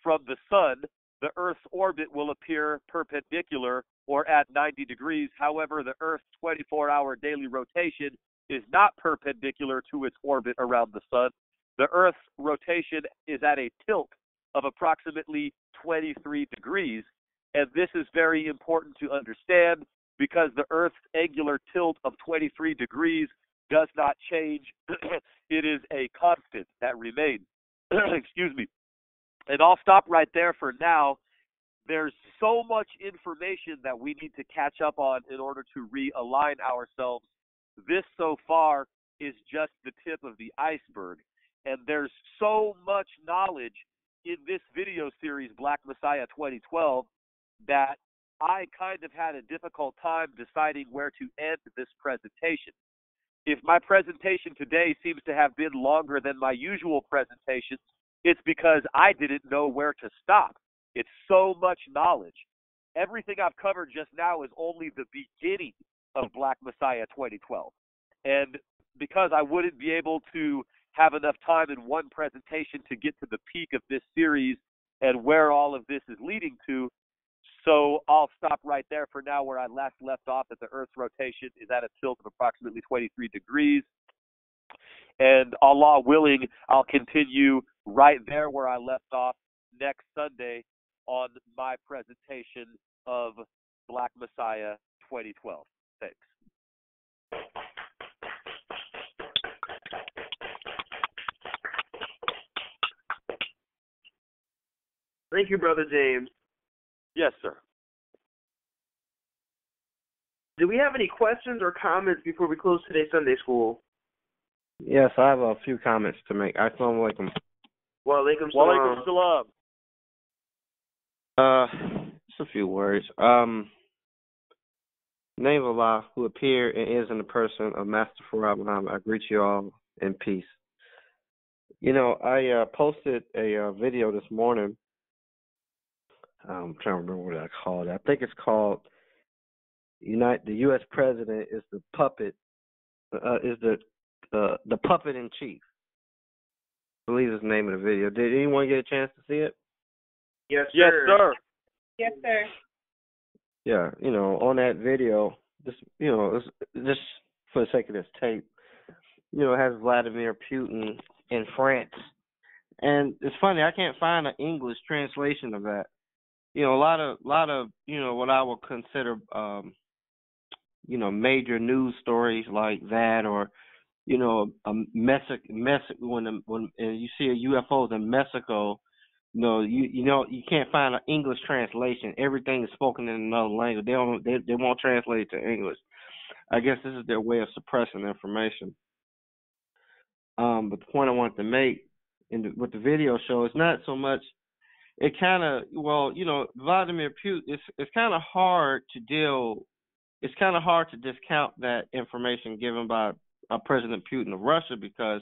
from the sun, the Earth's orbit will appear perpendicular or at 90 degrees. However, the Earth's 24-hour daily rotation is not perpendicular to its orbit around the sun. The Earth's rotation is at a tilt of approximately 23 degrees, and this is very important to understand because the Earth's angular tilt of 23 degrees does not change. It is a constant that remains. Excuse me. And I'll stop right there for now. There's so much information that we need to catch up on in order to realign ourselves. This so far is just the tip of the iceberg. And there's so much knowledge in this video series, Black Messiah 2012, that I kind of had a difficult time deciding where to end this presentation. If my presentation today seems to have been longer than my usual presentations, it's because I didn't know where to stop. It's so much knowledge. Everything I've covered just now is only the beginning of Black Messiah 2012. And because I wouldn't be able to have enough time in one presentation to get to the peak of this series and where all of this is leading to, so I'll stop right there for now where I last left off, that the Earth's rotation is at a tilt of approximately 23 degrees. And Allah willing, I'll continue right there where I left off next Sunday on my presentation of Black Messiah 2012. Thanks. Thank you, Brother James. Yes, sir. Do we have any questions or comments before we close today's Sunday school? Yes, I have a few comments to make. Assalamu alaikum. Wa alaikum Walaikum salam. Just a few words. Name of Allah, who appeared and is in the person of Master Farad Muhammad. I greet you all in peace. You know, I posted a video this morning. I'm trying to remember what I called it. I think it's called the U.S. president is the puppet, is the puppet in chief. I believe is the name of the video. Did anyone get a chance to see it? Yes, sir. Yes, sir. Yes, sir. Yeah, on that video, just just for the sake of this tape, it has Vladimir Putin in France, and it's funny, I can't find an English translation of that. A lot of what I would consider major news stories like that, or a when you see a UFOs in Mexico, you can't find an English translation. Everything is spoken in another language. They won't translate to English. I guess this is their way of suppressing information. But the point I wanted to make with the video show is not so much. It kind of Vladimir Putin. It's kind of hard to deal. It's kind of hard to discount that information given by President Putin of Russia, because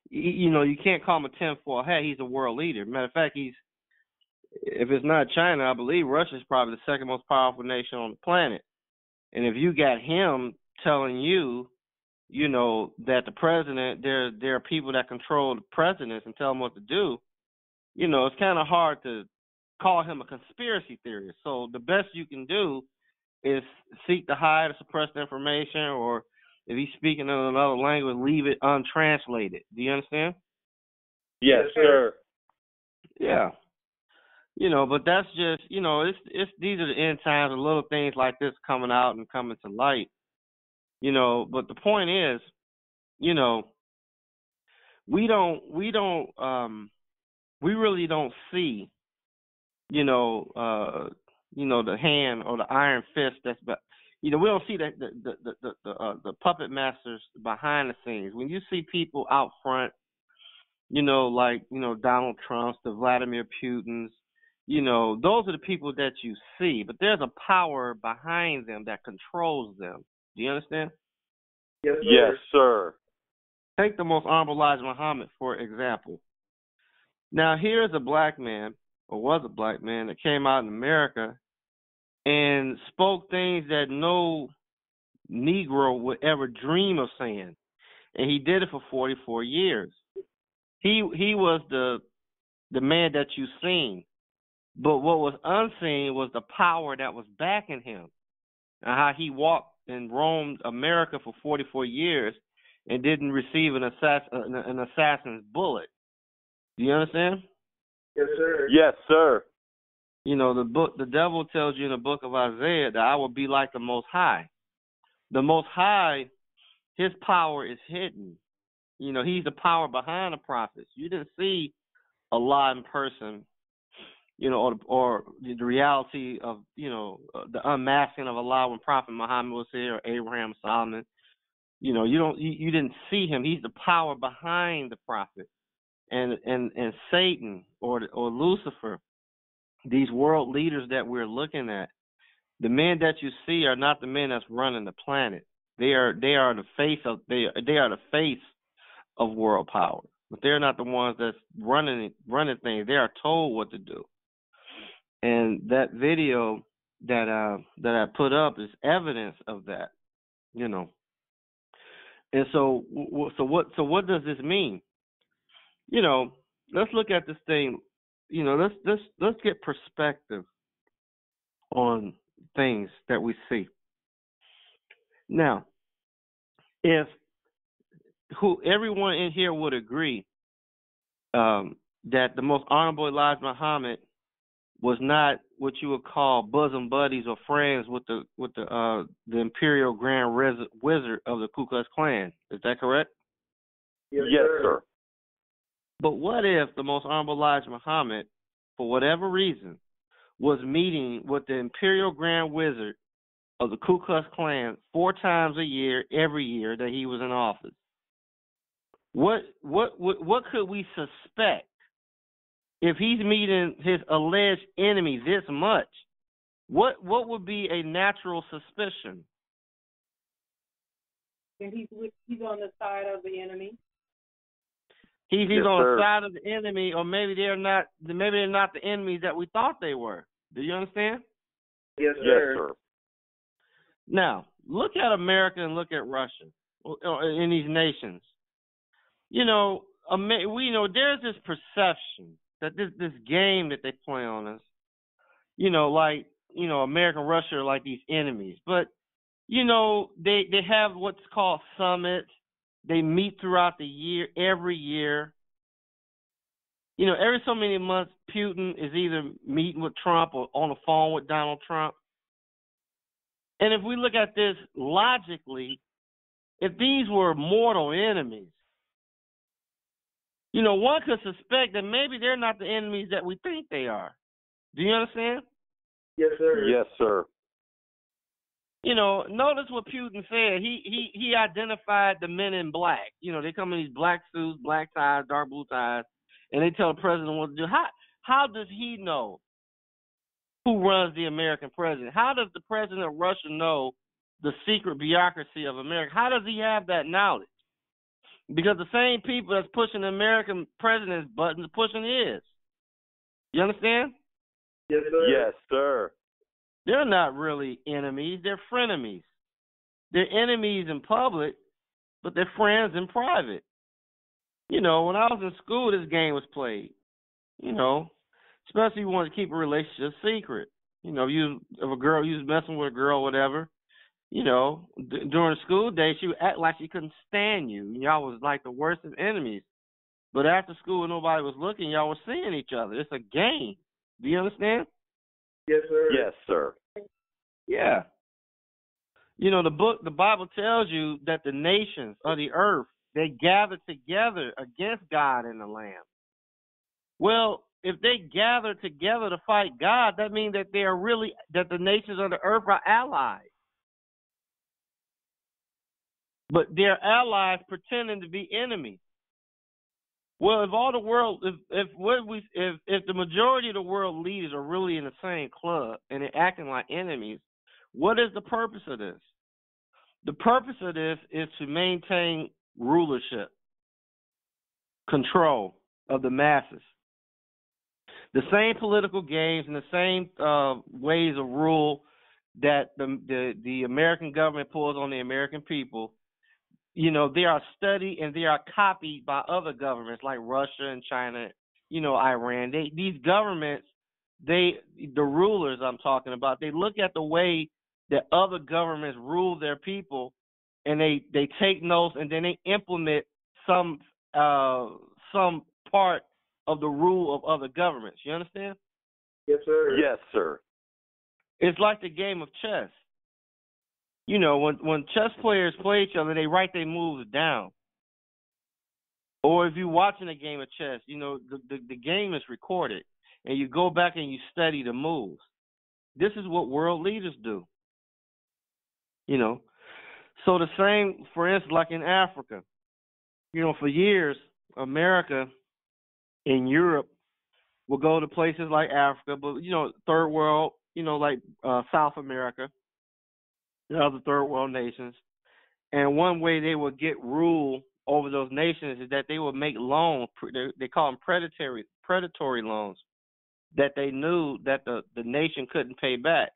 you can't call him a tinfoil hat. He's a world leader. Matter of fact, if it's not China, I believe Russia is probably the second most powerful nation on the planet. And if you got him telling you, that the president, there are people that control the presidents and tell them what to do, it's kind of hard to call him a conspiracy theorist. So the best you can do is seek to hide or suppress the information, or if he's speaking in another language, leave it untranslated. Do you understand? Yes, sir. Yeah. But that's just, it's these are the end times, and little things like this coming out and coming to light. But the point is, we really don't see, the hand or the iron fist that's, we don't see that the puppet masters behind the scenes. When you see people out front, like Donald Trump's, the Vladimir Putin's, those are the people that you see. But there's a power behind them that controls them. Do you understand? Yes, sir. Yes, sir. Take the most honorable Elijah Muhammad, for example. Now, here's a black man, or was a black man, that came out in America and spoke things that no Negro would ever dream of saying. And he did it for 44 years. He was the man that you seen. But what was unseen was the power that was backing him, and how he walked and roamed America for 44 years and didn't receive an assassin's bullet. Do you understand? Yes, sir. Yes, sir. The devil tells you in the book of Isaiah that I will be like the Most High. The Most High, his power is hidden. He's the power behind the prophets. You didn't see Allah in person, or the reality of, the unmasking of Allah when Prophet Muhammad was here, or Abraham, Solomon. You didn't see him. He's the power behind the prophet. And Satan or Lucifer, these world leaders that we're looking at, the men that you see are not the men that's running the planet. They are the face of world power, but they're not the ones that's running things. They are told what to do. And that video that I put up is evidence of that, And so what does this mean? Let's look at this thing. Let's get perspective on things that we see. Now, if everyone in here would agree that the most honorable Elijah Muhammad was not what you would call bosom buddies or friends with the Imperial Grand Wizard of the Ku Klux Klan, is that correct? Yes, sir. But what if the most honorable Elijah Muhammad, for whatever reason, was meeting with the Imperial Grand Wizard of the Ku Klux Klan 4 times a year, every year that he was in office? What could we suspect if he's meeting his alleged enemy this much? What would be a natural suspicion? And he's on the side of the enemy. He's on the side of the enemy, or maybe they're not the enemies that we thought they were. Do you understand? Yes, Yes, sir. sir. Now, look at America and look at Russia in these nations. There's this perception that this game that they play on us, America and Russia are like these enemies. But, they have what's called summits. They meet throughout the year, every year. Every so many months, Putin is either meeting with Trump or on the phone with Donald Trump. And if we look at this logically, if these were mortal enemies, one could suspect that maybe they're not the enemies that we think they are. Do you understand? Yes, sir. Yes, sir. Notice what Putin said. He identified the men in black. They come in these black suits, black ties, dark blue ties, and they tell the president what to do. How does he know who runs the American president? How does the president of Russia know the secret bureaucracy of America? How does he have that knowledge? Because the same people that's pushing the American president's buttons are pushing his. You understand? Yes, sir. Yes, sir. They're not really enemies. They're frenemies. They're enemies in public, but they're friends in private. When I was in school, this game was played. Especially if you want to keep a relationship secret. If you was messing with a girl, whatever. During the school days, she would act like she couldn't stand you. Y'all was like the worst of enemies. But after school, nobody was looking. Y'all were seeing each other. It's a game. Do you understand? Yes, sir. Yes, sir. Yeah. The Bible tells you that the nations of the earth, they gather together against God and the Lamb. Well, if they gather together to fight God, that means that that the nations of the earth are allies. But they're allies pretending to be enemies. Well, if all the world, if the majority of the world leaders are really in the same club and they're acting like enemies, what is the purpose of this? The purpose of this is to maintain rulership, control of the masses. The same political games and the same ways of rule that the American government pulls on the American people, they are studied and they are copied by other governments like Russia and China, Iran. These governments, the rulers I'm talking about, they look at the way that other governments rule their people, and they take notes and then they implement some part of the rule of other governments. You understand? Yes, sir. Yes, sir. It's like the game of chess. When chess players play each other, they write their moves down. Or if you're watching a game of chess, the game is recorded, and you go back and you study the moves. This is what world leaders do. So the same, for instance, like in Africa, for years, America and Europe will go to places like Africa, but, third world, like South America, other third world nations. And one way they would get rule over those nations is that they would make loans. They call them predatory loans that they knew that the nation couldn't pay back.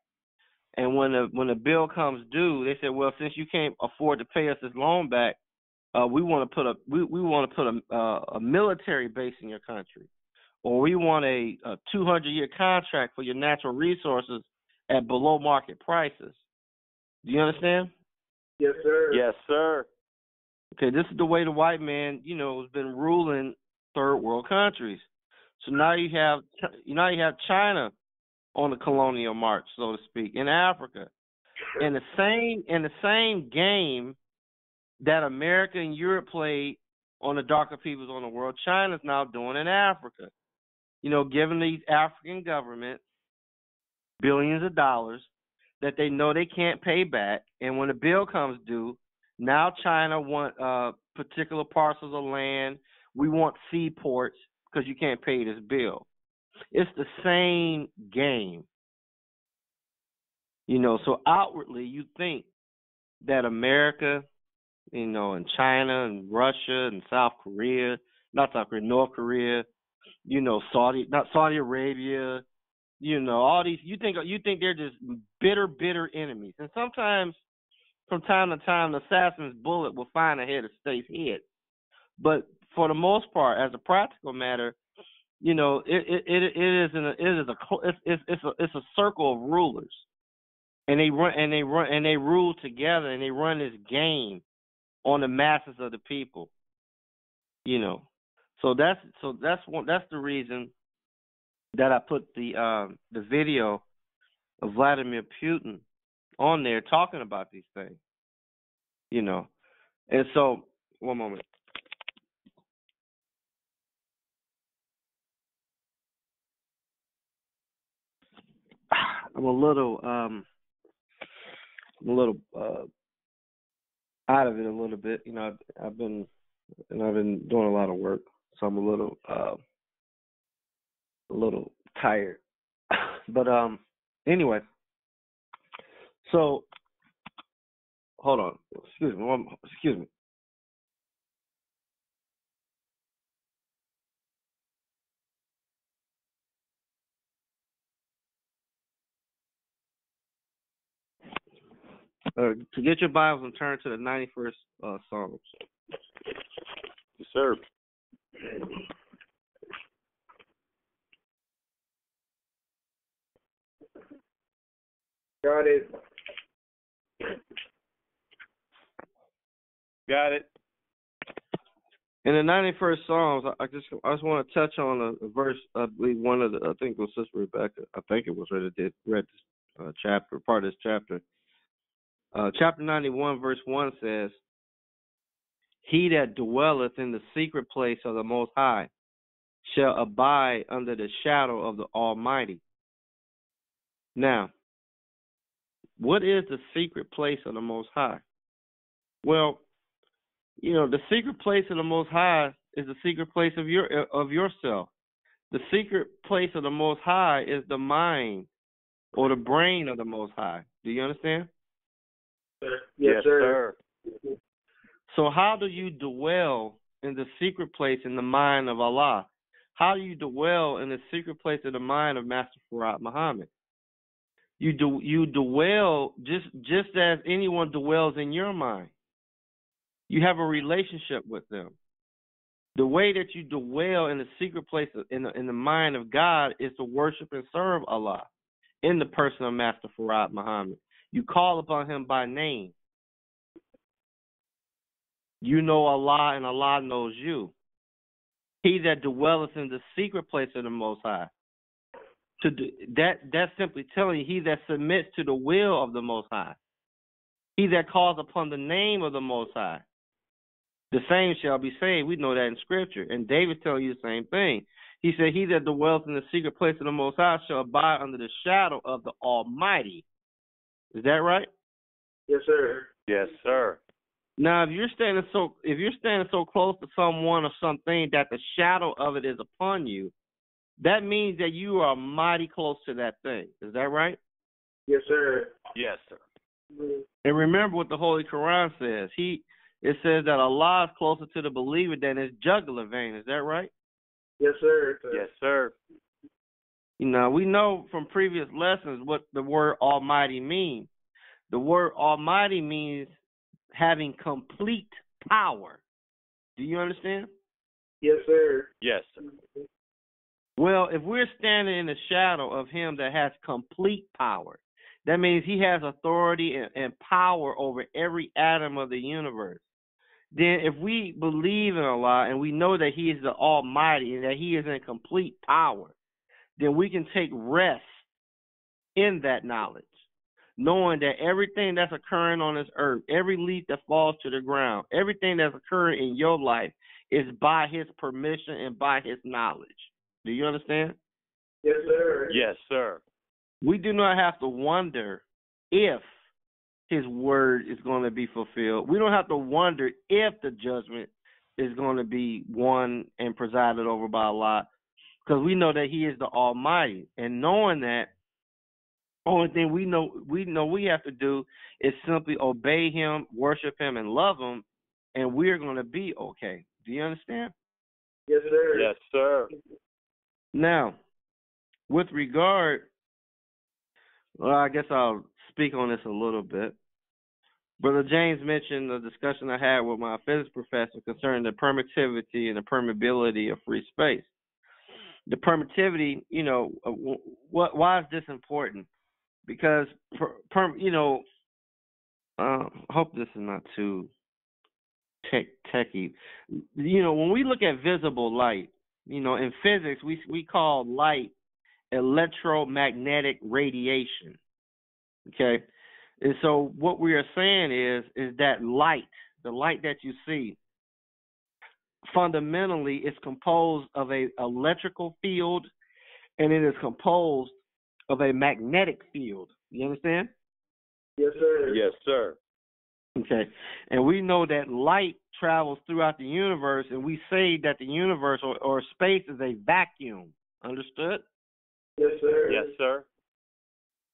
And when the bill comes due, they said, well, since you can't afford to pay us this loan back, we want to put a military base in your country, or we want a 200-year contract for your natural resources at below market prices. Do you understand? Yes, sir. Yes, sir. Okay, this is the way the white man, has been ruling third world countries. So now you have China on the colonial march, so to speak, in Africa. In the same game that America and Europe played on the darker peoples on the world, China's now doing in Africa. Giving these African governments billions of dollars that they know they can't pay back, and when the bill comes due, now China want particular parcels of land. We want seaports because you can't pay this bill. It's the same game. So outwardly you think that America, and China and Russia and North Korea, Saudi Arabia, all these. You think they're just bitter enemies, and sometimes from time to time, the assassin's bullet will find a head of state's head. But for the most part, as a practical matter, it's a circle of rulers, and they rule together, and they run this game on the masses of the people. So that's the reason that I put the video of Vladimir Putin on there talking about these things. And so one moment. I'm a little out of it a little bit. I've been doing a lot of work, so I'm a little tired. But anyway, so hold on. Excuse me. To get your Bibles and turn to the 91st Psalms. Yes, sir. Got it. Got it. In the 91st Psalms, I just want to touch on a verse. I believe I think it was Sister Rebecca. I think it was her that read this chapter, part of this chapter. Chapter 91, verse 1 says, "He that dwelleth in the secret place of the Most High shall abide under the shadow of the Almighty." Now, what is the secret place of the Most High? Well, the secret place of the Most High is the secret place of yourself. The secret place of the Most High is the mind or the brain of the Most High. Do you understand? Yes, sir. So how do you dwell in the secret place in the mind of Allah? How do you dwell in the secret place of the mind of Master Farad Muhammad? You dwell just as anyone dwells in your mind. You have a relationship with them. The way that you dwell in the secret place in the mind of God is to worship and serve Allah in the person of Master Farad Muhammad. You call upon him by name. You know Allah and Allah knows you. He that dwelleth in the secret place of the Most High. That's simply telling you, he that submits to the will of the Most High. He that calls upon the name of the Most High. The same shall be saved. We know that in Scripture. And David's telling you the same thing. He said, he that dwells in the secret place of the Most High shall abide under the shadow of the Almighty. Is that right? Yes, sir. Yes, sir. Now, if you're standing so close to someone or something that the shadow of it is upon you, that means that you are mighty close to that thing. Is that right? Yes, sir. Yes, sir. And remember what the Holy Quran says. It says that Allah is closer to the believer than his jugular vein. Is that right? Yes, sir. Yes, sir. We know from previous lessons what the word Almighty means. The word Almighty means having complete power. Do you understand? Yes, sir. Yes, sir. Well, if we're standing in the shadow of him that has complete power, that means he has authority and power over every atom of the universe. Then if we believe in Allah and we know that he is the Almighty and that he is in complete power, then we can take rest in that knowledge, knowing that everything that's occurring on this earth, every leaf that falls to the ground, everything that's occurring in your life is by his permission and by his knowledge. Do you understand? Yes, sir. Yes, sir. We do not have to wonder if his word is going to be fulfilled. We don't have to wonder if the judgment is going to be won and presided over by Allah, because we know that he is the Almighty. And knowing that, only thing we know we have to do is simply obey him, worship him, and love him, and we're going to be okay. Do you understand? Yes, sir. Yes, sir. Now, with regard Well, I guess I'll speak on this a little bit. Brother James mentioned the discussion I had with my physics professor concerning the permittivity and the permeability of free space. The permittivity, why is this important? Because, I hope this is not too techie. When we look at visible light, in physics, we call light electromagnetic radiation. Okay? And so what we are saying is that light, the light that you see, fundamentally is composed of a electrical field and it is composed of a magnetic field. You understand? Yes, sir. Yes, sir. Okay. And we know that light travels throughout the universe, and we say that the universe or space is a vacuum. Understood? Yes, sir. Yes, sir.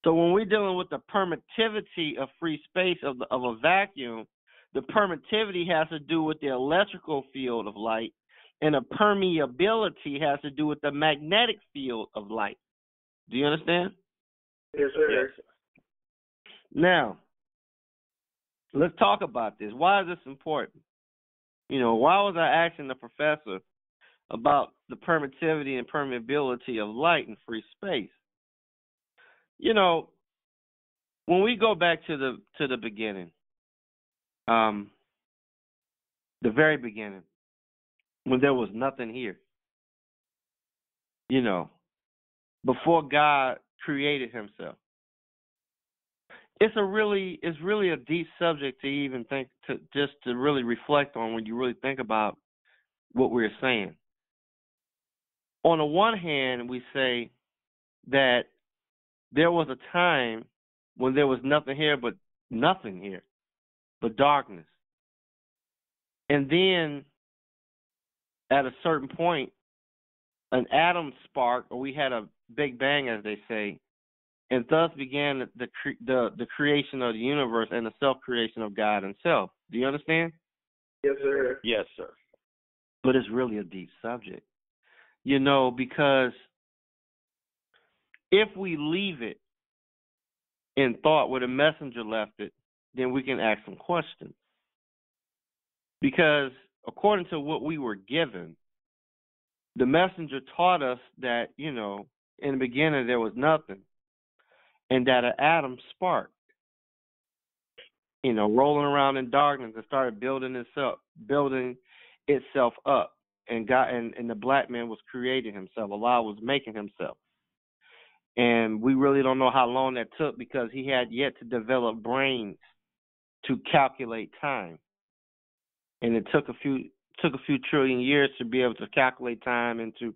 So when we're dealing with the permittivity of free space of a vacuum, the permittivity has to do with the electrical field of light, and the permeability has to do with the magnetic field of light. Do you understand? Yes, sir. Yes, sir. Now, let's talk about this. Why is this important? Why was I asking the professor about the permittivity and permeability of light in free space? When we go back to the beginning, the very beginning, when there was nothing here, before God created himself. It's really a deep subject to even think to really reflect on when you really think about what we're saying. On the one hand, we say that there was a time when there was nothing here but darkness. And then at a certain point, an atom sparked, or we had a big bang, as they say, and thus began the creation of the universe and the self-creation of God himself. Do you understand? Yes, sir. Yes, sir. But it's really a deep subject, because if we leave it in thought where the messenger left it, then we can ask some questions. Because according to what we were given, the messenger taught us that, in the beginning there was nothing, and that an atom sparked, rolling around in darkness and started building itself up. And God and the black man was creating himself. Allah was making himself. And we really don't know how long that took because he had yet to develop brains to calculate time. And it took a few trillion years to be able to calculate time and to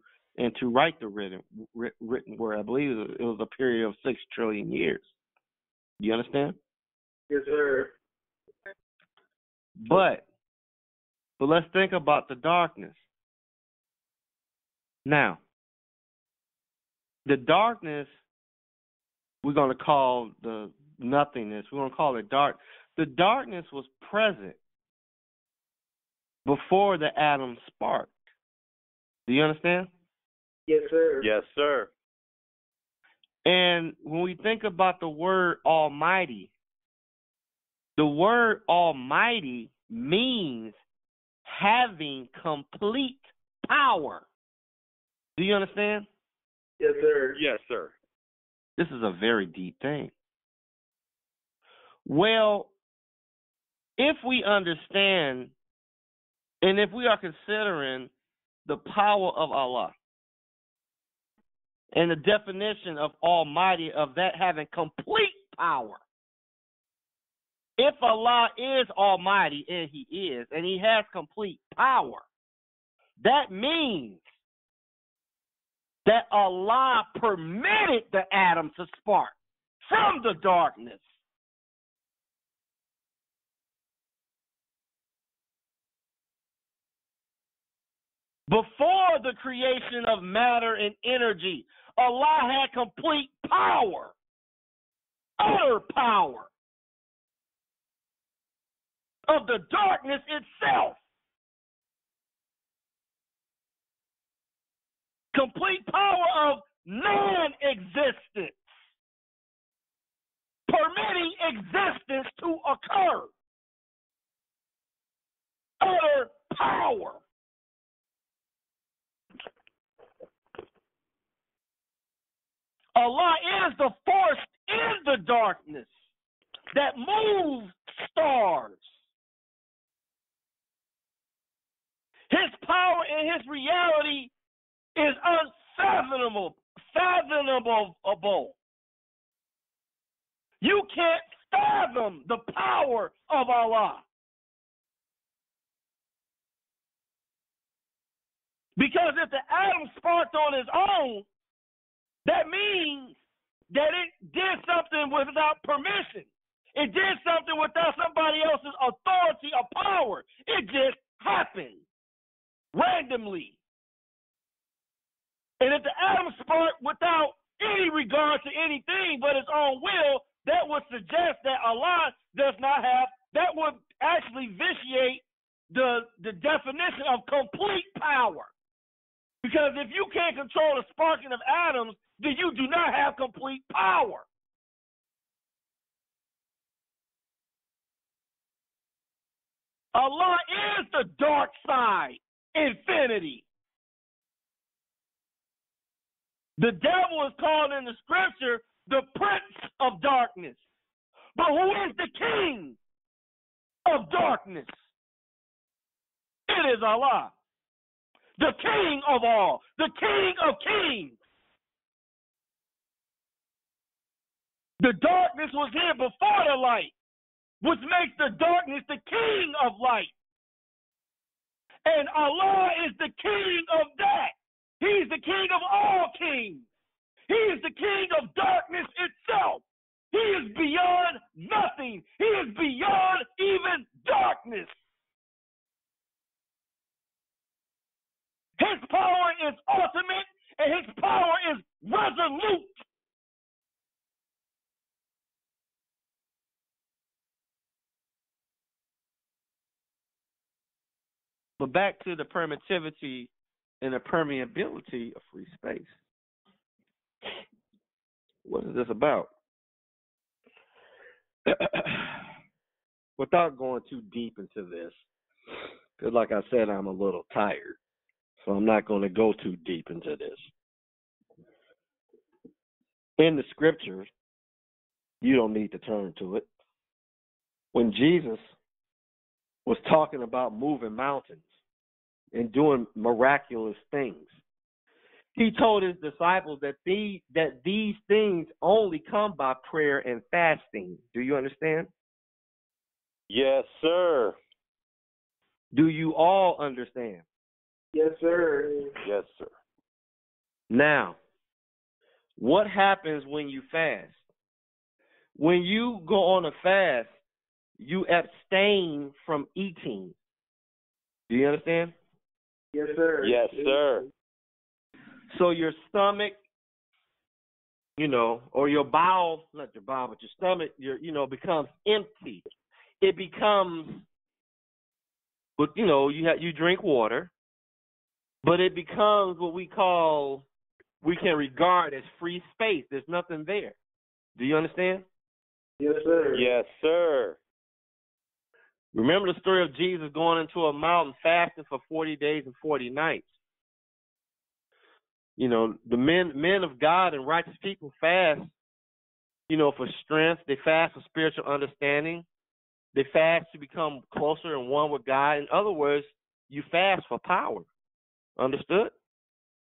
write the written word. I believe it was a period of 6 trillion years. Do you understand? Yes, sir. But let's think about the darkness. Now, the darkness we're going to call the nothingness. We're going to call it dark. The darkness was present before the atom sparked. Do you understand? Yes, sir. Yes, sir. And when we think about the word Almighty, the word Almighty means having complete power. Do you understand? Yes, sir. Yes, sir. This is a very deep thing. Well, if we understand and if we are considering the power of Allah and the definition of Almighty, of that having complete power, if Allah is Almighty, and He is, and He has complete power, that means that Allah permitted the atom to spark from the darkness. Before the creation of matter and energy, Allah had complete power, utter power of the darkness itself. Complete power of non-existence. permitting existence to occur. Utter power. Allah is the force in the darkness that moves stars. His power and his reality is unfathomable. You can't fathom the power of Allah. Because if the atom sparked on its own, that means that it did something without permission. It did something without somebody else's authority or power. It just happened randomly. And if the atom sparked without any regard to anything but its own will, that would suggest that Allah does not have, that would actually vitiate the definition of complete power. Because if you can't control the sparking of atoms, then you do not have complete power. Allah is the dark side, infinity. The devil is called in the scripture the prince of darkness. But who is the king of darkness? It is Allah. The king of all, the king of kings. The darkness was here before the light, which makes the darkness the king of light. And Allah is the king of that. He's the king of all kings. He is the king of darkness itself. He is beyond nothing. He is beyond even darkness. His power is ultimate and his power is resolute. But back to the permittivity and the permeability of free space. What is this about? Without going too deep into this, because like I said, I'm a little tired, so I'm not going to go too deep into this. In the scriptures, you don't need to turn to it. When Jesus was talking about moving mountains and doing miraculous things, he told his disciples that these things only come by prayer and fasting. Do you understand? Yes, sir. Do you all understand? Yes, sir. Yes, sir. Now, what happens when you fast? When you go on a fast, you abstain from eating. Do you understand? Yes, sir. Yes, sir. So your stomach, or your bowel, not your bowel, but your stomach, becomes empty. It becomes, but you drink water, but it becomes what we can regard as free space. There's nothing there. Do you understand? Yes, sir. Yes, sir. Remember the story of Jesus going into a mountain fasting for 40 days and 40 nights. The men of God and righteous people fast, for strength. They fast for spiritual understanding. They fast to become closer and one with God. In other words, you fast for power. Understood?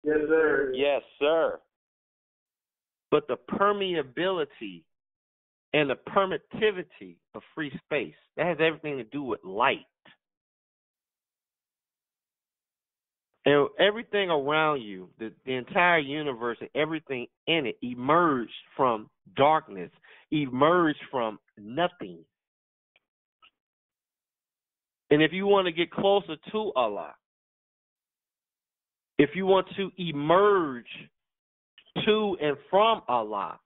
Yes, sir. Yes, sir. But the permeability and the permittivity of free space, that has everything to do with light. And everything around you, the entire universe and everything in it emerged from darkness, emerged from nothing. And if you want to get closer to Allah, if you want to emerge to and from Allah,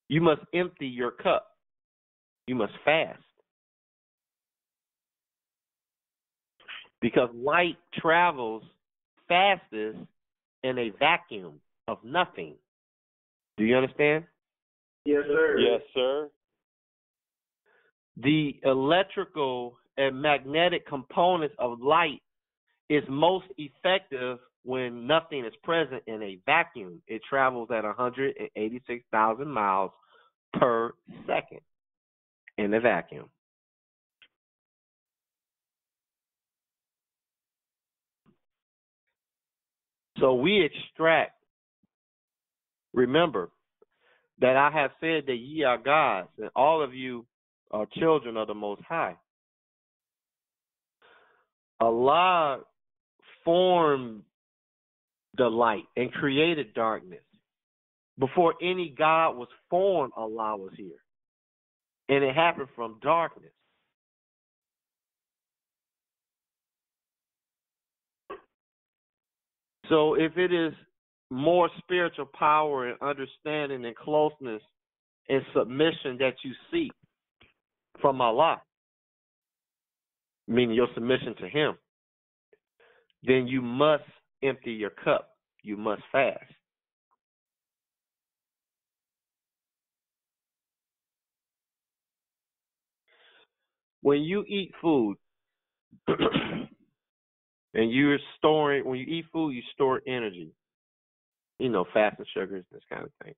you must empty your cup. You must fast. Because light travels fastest in a vacuum of nothing. Do you understand? Yes, sir. Yes, sir. The electrical and magnetic components of light is most effective when nothing is present in a vacuum. It travels at 186,000 miles per second in a vacuum. So we extract, remember that I have said that ye are gods, and all of you are children of the Most High. Allah formed the light and created darkness. Before any God was formed, Allah was here. And it happened from darkness. So if it is more spiritual power and understanding and closeness and submission that you seek from Allah, meaning your submission to Him, then you must empty your cup. You must fast. When you eat food, and you're storing, when you eat food, you store energy. You know, fats and sugars, this kind of thing.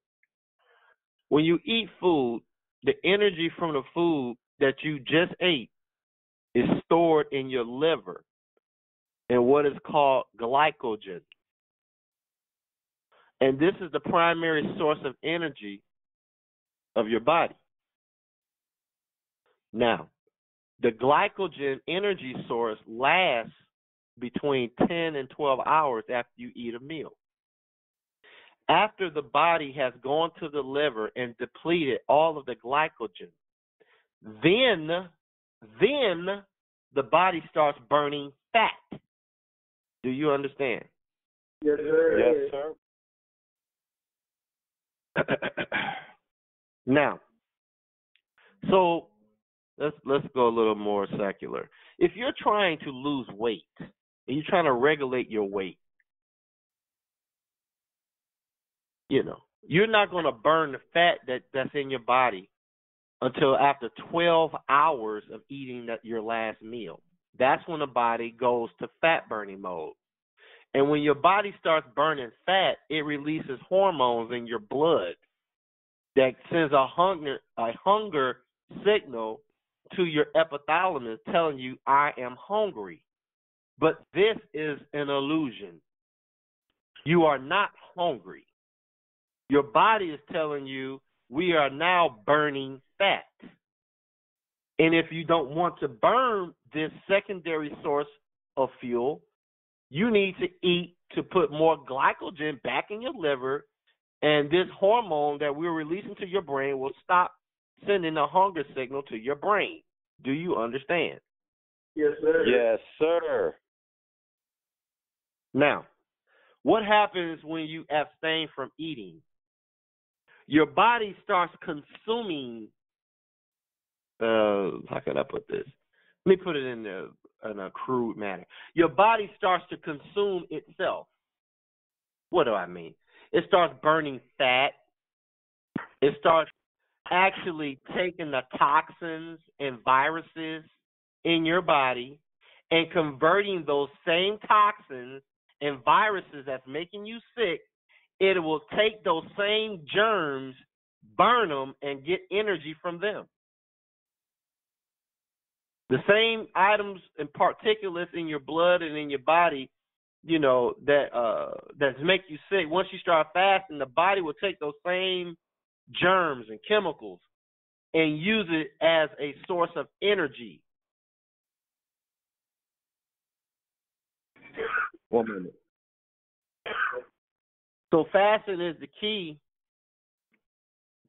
When you eat food, the energy from the food that you just ate is stored in your liver in what is called glycogen. And this is the primary source of energy of your body. Now, the glycogen energy source lasts between 10 and 12 hours after you eat a meal. After the body has gone to the liver and depleted all of the glycogen, then the body starts burning fat. Do you understand? Yes, sir. Yes, sir. Now, so let's go a little more secular. If you're trying to lose weight and you're trying to regulate your weight, you know, you're not going to burn the fat that's in your body until after 12 hours of eating your last meal. That's when the body goes to fat burning mode. And when your body starts burning fat, it releases hormones in your blood that sends a hunger signal to your epithalamus telling you, I am hungry. But this is an illusion. You are not hungry. Your body is telling you, we are now burning fat. And if you don't want to burn this secondary source of fuel, you need to eat to put more glycogen back in your liver, and this hormone that we're releasing to your brain will stop sending a hunger signal to your brain. Do you understand? Yes, sir. Yes, sir. Now, what happens when you abstain from eating? Your body starts consuming, how can I put this? Let me put it in a crude manner. Your body starts to consume itself. What do I mean? It starts burning fat. It starts actually taking the toxins and viruses in your body and converting those same toxins and viruses that's making you sick. It will take those same germs, burn them, and get energy from them. The same items and particulates in your blood and in your body, you know, that make you sick. Once you start fasting, the body will take those same germs and chemicals and use it as a source of energy. 1 minute. So fasting is the key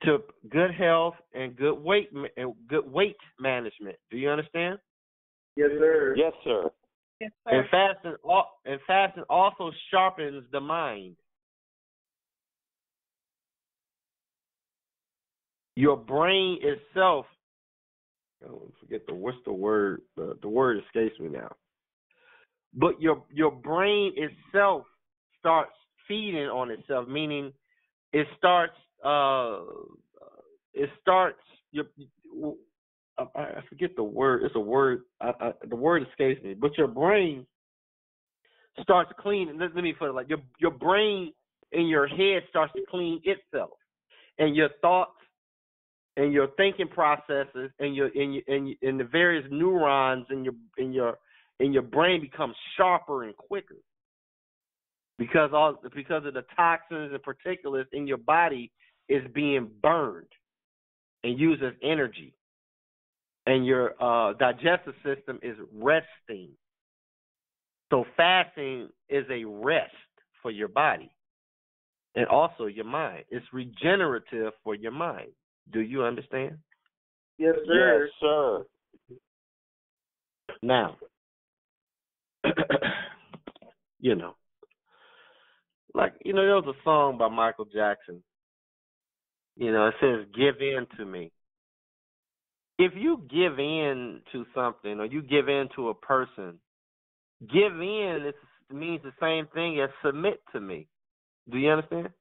to good health and good weight management. Do you understand? Yes, sir. Yes, sir. Yes, sir. And fasting also sharpens the mind. Your brain itself. Oh, forget what's the word? The word escapes me now. But your brain itself starts feeding on itself, meaning it starts it starts. I forget the word. It's a word. The word escapes me. But your brain starts cleaning. Let me put it like your brain in your head starts to clean itself, and your thoughts and your thinking processes and and the various neurons in your brain become sharper and quicker because of the toxins and particulates in your body is being burned and used as energy, and your digestive system is resting. So fasting is a rest for your body and also your mind. It's regenerative for your mind. Do you understand? Yes, sir. Yes, sir. Now, there was a song by Michael Jackson. It says, "Give in to me." If you give in to something or you give in to a person, give in means the same thing as submit to me. Do you understand?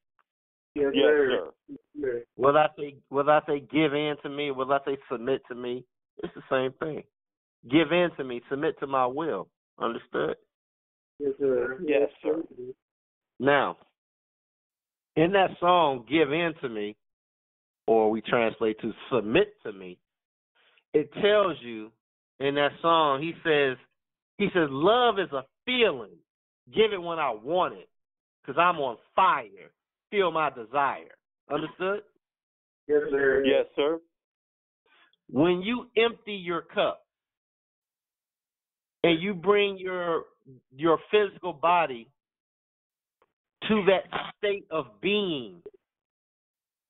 Yes, Yes, sir. sir. Whether I say give in to me, whether I say submit to me, it's the same thing. Give in to me, submit to my will. Understood? Yes, sir. Yes, sir. Now, in that song, "Give in to me," or we translate to "submit to me," it tells you in that song, he says, love is a feeling. Give it when I want it, because I'm on fire. Feel my desire. Understood? Yes, sir. Yes, sir. When you empty your cup and you bring your physical body to that state of being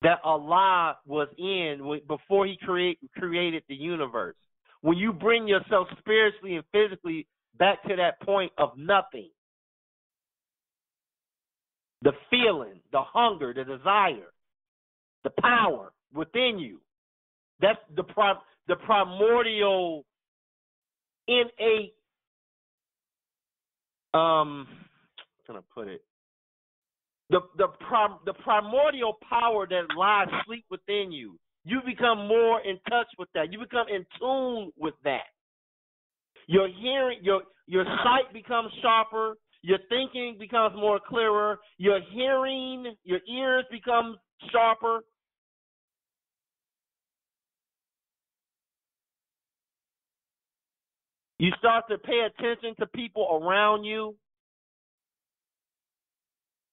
that Allah was in before He created the universe, when you bring yourself spiritually and physically back to that point of nothing, the feeling, the hunger, the desire, the power within you, that's the primordial, innate, how can I put it? The primordial power that lies asleep within you. You become more in touch with that. You become in tune with that. Your hearing, your sight becomes sharper. Your thinking becomes more clearer. Your hearing, your ears become sharper. You start to pay attention to people around you.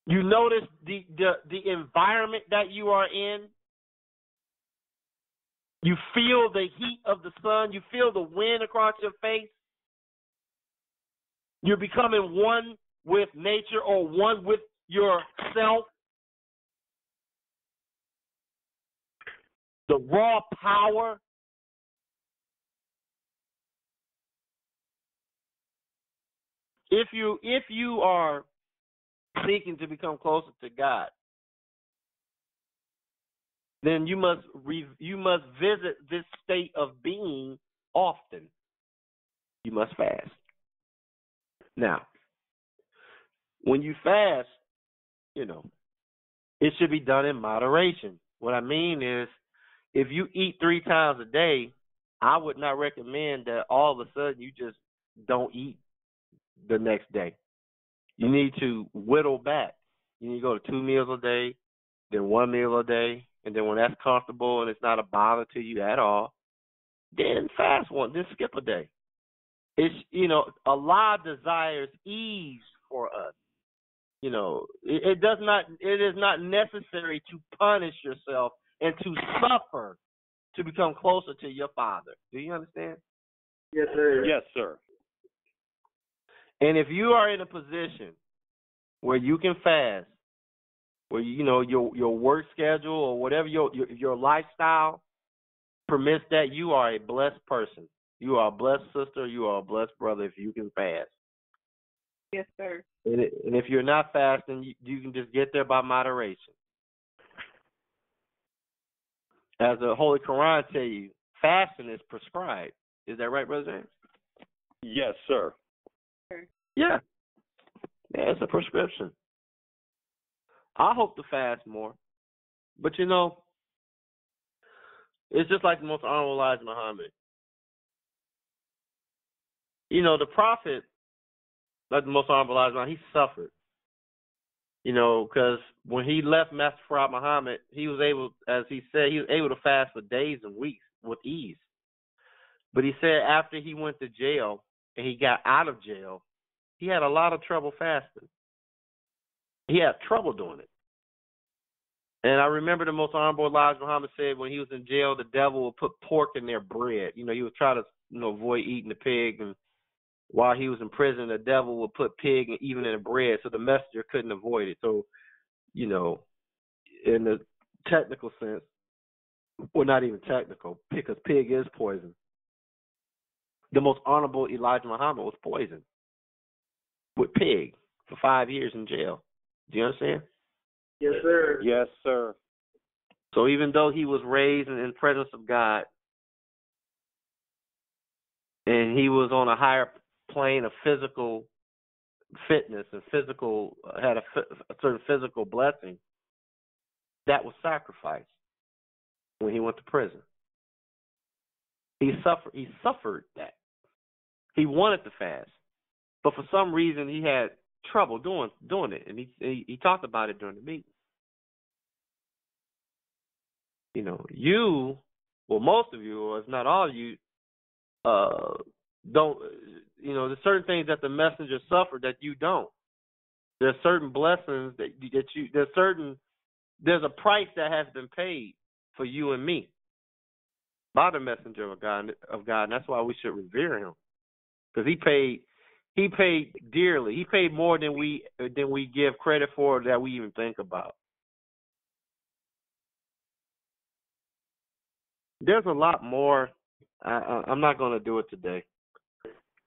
You notice the environment that you are in. You feel the heat of the sun. You feel the wind across your face. You're becoming one with nature or one with yourself. The raw power. If you are seeking to become closer to God, then you must visit this state of being often. You must fast. Now, when you fast, it should be done in moderation. What I mean is, if you eat 3 times a day, I would not recommend that all of a sudden you just don't eat the next day. You need to whittle back. You need to go to 2 meals a day, then 1 meal a day, and then when that's comfortable and it's not a bother to you at all, then fast one, then skip a day. It's Allah desires ease for us. It is not necessary to punish yourself and to suffer to become closer to your Father. Do you understand? Yes, sir. Yes, sir. And if you are in a position where you can fast, where your work schedule or whatever your lifestyle permits that, you are a blessed person. You are a blessed sister. You are a blessed brother if you can fast. Yes, sir. And if you're not fasting, you can just get there by moderation. As the Holy Quran tell you, fasting is prescribed. Is that right, Brother James? Yes, sir. Yeah. Yeah, it's a prescription. I hope to fast more. But It's just like the most honorable Elijah Muhammad. You know, the prophet, like the most honorable Elijah Muhammad, he suffered. You know, because when he left Master Farad Muhammad, he was able, as he said, he was able to fast for days and weeks with ease. But he said after he went to jail and he got out of jail, he had a lot of trouble fasting. He had trouble doing it. And I remember the most honorable Elijah Muhammad said when he was in jail, the devil would put pork in their bread. You know, he would try to, avoid eating the pig. And while he was in prison, the devil would put pig even in the bread, so the messenger couldn't avoid it. So, in the technical sense, well, not even technical, because pig is poison. The most honorable Elijah Muhammad was poisoned with pig for 5 years in jail. Do you understand? Yes, sir. Yes, sir. So even though he was raised in the presence of God and he was on a higher plane of physical fitness and had a certain physical blessing, that was sacrificed when he went to prison. He suffered that. He wanted to fast, but for some reason he had trouble doing it, and he talked about it during the meeting. Most of you, or if not all of you, don't. There's certain things that the messenger suffered that you don't. There's certain blessings that you. There's a price that has been paid for you and me by the messenger of God, and that's why we should revere him, because he paid dearly. He paid more than we give credit for, that we even think about. There's a lot more. I'm not going to do it today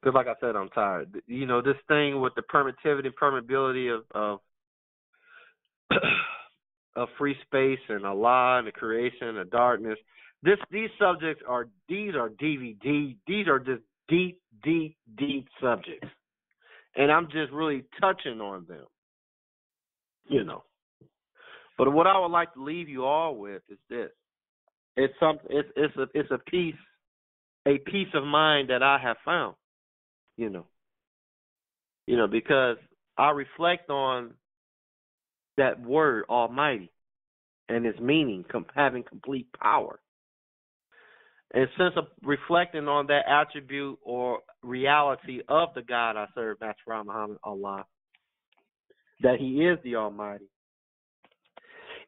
because, like I said, I'm tired. This thing with the permeability of of free space and Allah and the creation and darkness. These subjects are DVD. These are just deep subjects, and I'm just really touching on them. But what I would like to leave you all with is this: it's a peace of mind that I have found. Because I reflect on that word Almighty and its meaning, having complete power. And since I'm reflecting on that attribute or reality of the God I serve, that's Muhammad, Allah, that he is the Almighty,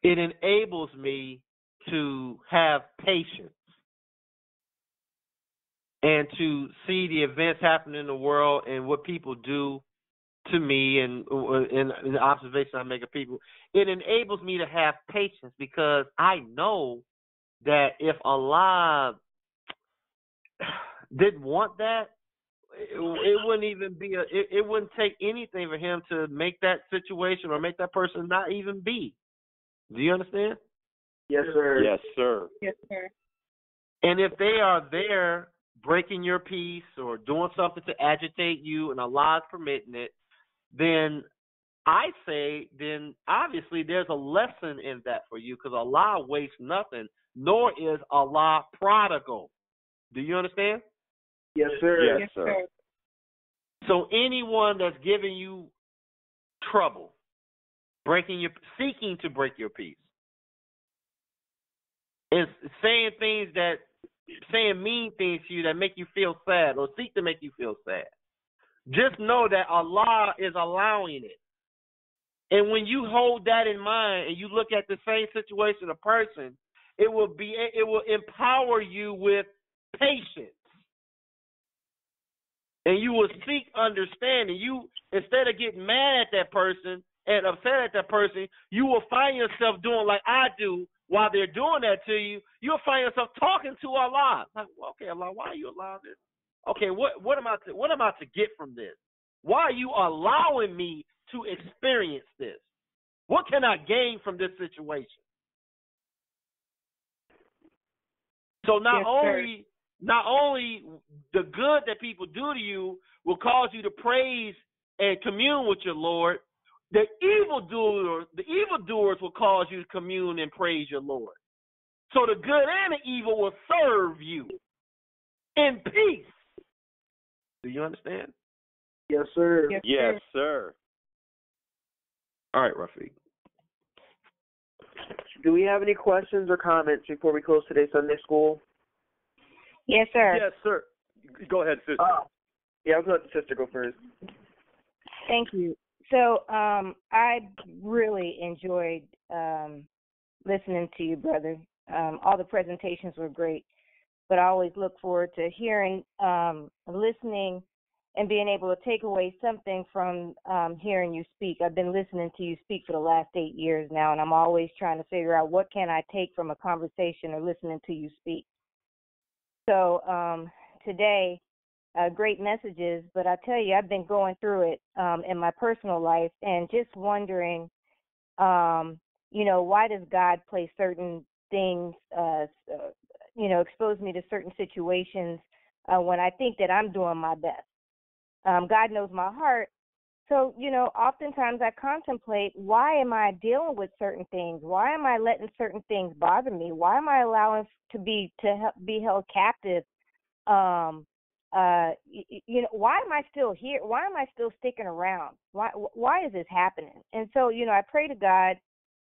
it enables me to have patience and to see the events happening in the world and what people do to me and the observation I make of people. It enables me to have patience because I know that if Allah didn't want that, it wouldn't even be it wouldn't take anything for him to make that situation or make that person not even be. Do you understand? Yes, sir. Yes, sir. Yes, sir. And if they are there breaking your peace or doing something to agitate you and Allah is permitting it, then I say, then obviously there's a lesson in that for you, because Allah wastes nothing, nor is Allah prodigal. Do you understand? Yes, sir. Yes, sir. So anyone that's giving you trouble, seeking to break your peace, is saying mean things to you that make you feel sad or seek to make you feel sad, just know that Allah is allowing it. And when you hold that in mind and you look at the same situation, a person, it will empower you with patience. And you will seek understanding. You, instead of getting mad at that person and upset at that person, you will find yourself doing like I do while they're doing that to you. You'll find yourself talking to Allah. Like, okay, Allah, why are you allowing this? Okay, what am I to get from this? Why are you allowing me to experience this? What can I gain from this situation? So not only the good that people do to you will cause you to praise and commune with your Lord, the evildoers will cause you to commune and praise your Lord. So the good and the evil will serve you in peace. Do you understand? Yes, sir. Yes, sir. All right, Rafiq. Do we have any questions or comments before we close today's Sunday school? Yes, sir. Yes, sir. Go ahead, sister. Yeah, I'll let the sister go first. Thank you. So I really enjoyed listening to you, brother. All the presentations were great, but I always look forward to hearing, listening, and being able to take away something from hearing you speak. I've been listening to you speak for the last 8 years now, and I'm always trying to figure out what can I take from a conversation or listening to you speak. So today, great messages, but I tell you, I've been going through it in my personal life and just wondering, why does God place certain things, expose me to certain situations when I think that I'm doing my best. God knows my heart. So, oftentimes I contemplate, why am I dealing with certain things? Why am I letting certain things bother me? Why am I allowing to be held captive? Why am I still here? Why am I still sticking around? Why is this happening? And so, I pray to God.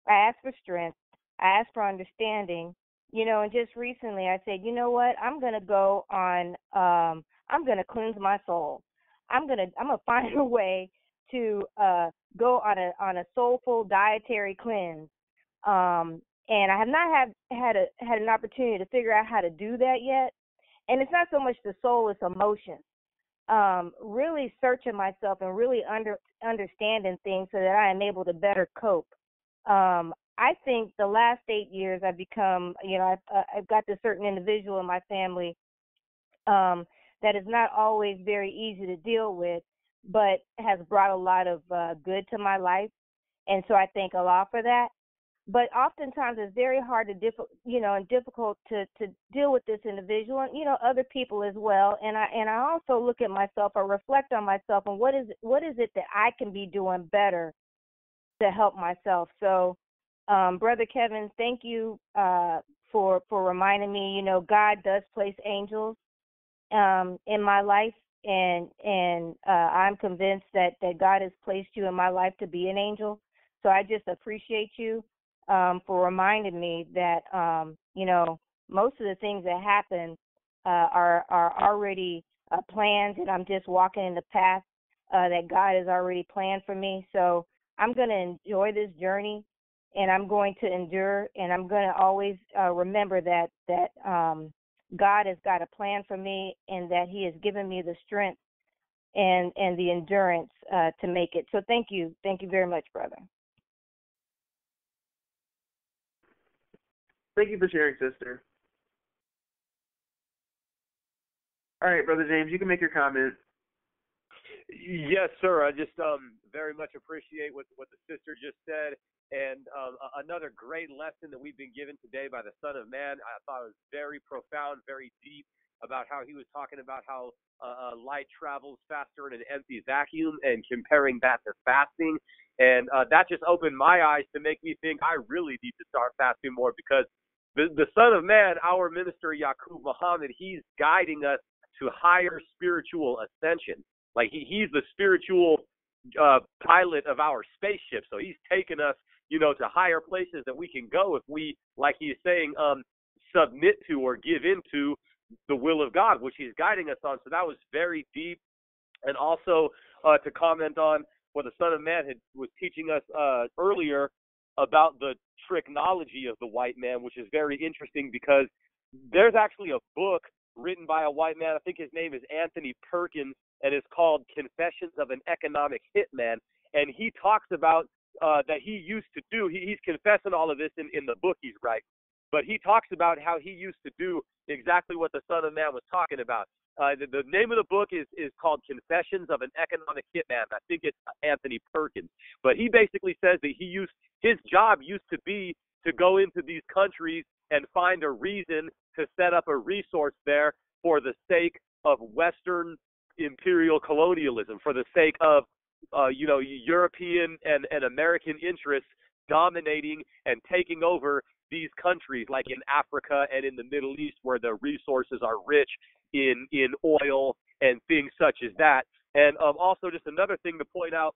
I ask for strength. I ask for understanding. And just recently I said, you know what? I'm going to go on. I'm going to cleanse my soul. I'm gonna find a way to go on a soulful dietary cleanse. And I have not had an opportunity to figure out how to do that yet. And it's not so much the soul, it's emotion. Really searching myself and really understanding things so that I am able to better cope. I think the last 8 years I've become, I've got this certain individual in my family that is not always very easy to deal with, but has brought a lot of good to my life. And so I thank Allah for that. But oftentimes it's very hard and difficult to deal with this individual and, other people as well. And I also look at myself or reflect on myself and what is it that I can be doing better to help myself. So, Brother Kevin, thank you for reminding me, God does place angels in my life, and I'm convinced that God has placed you in my life to be an angel. So I just appreciate you for reminding me that most of the things that happen are already planned, and I'm just walking in the path that God has already planned for me. So I'm going to enjoy this journey, and I'm going to endure, and I'm going to always remember that God has got a plan for me, and that He has given me the strength and the endurance to make it. So thank you very much, brother. Thank you for sharing, sister. All right, Brother James, you can make your comment. Yes, sir. I just very much appreciate what the sister just said. And another great lesson that we've been given today by the Son of Man, I thought it was very profound, very deep, about how he was talking about how light travels faster in an empty vacuum and comparing that to fasting. And that just opened my eyes to make me think I really need to start fasting more, because the Son of Man, our minister, Yaqub Muhammad, he's guiding us to higher spiritual ascension. Like he's the spiritual pilot of our spaceship. So he's taken us, to higher places that we can go if we, like he's saying, submit to or give into the will of God, which he's guiding us on. So that was very deep. And also to comment on what the Son of Man was teaching us earlier about the tricknology of the white man, which is very interesting, because there's actually a book written by a white man. I think his name is Anthony Perkins, and it's called Confessions of an Economic Hitman. And he talks about that he used to do, he's confessing all of this in the book he's writing, but he talks about how he used to do exactly what the Son of Man was talking about. The name of the book is called Confessions of an Economic Hitman. I think it's Anthony Perkins. But he basically says that his job used to be to go into these countries and find a reason to set up a resource there for the sake of Western imperial colonialism, for the sake of European and American interests dominating and taking over these countries, like in Africa and in the Middle East, where the resources are rich in oil and things such as that. And also, just another thing to point out,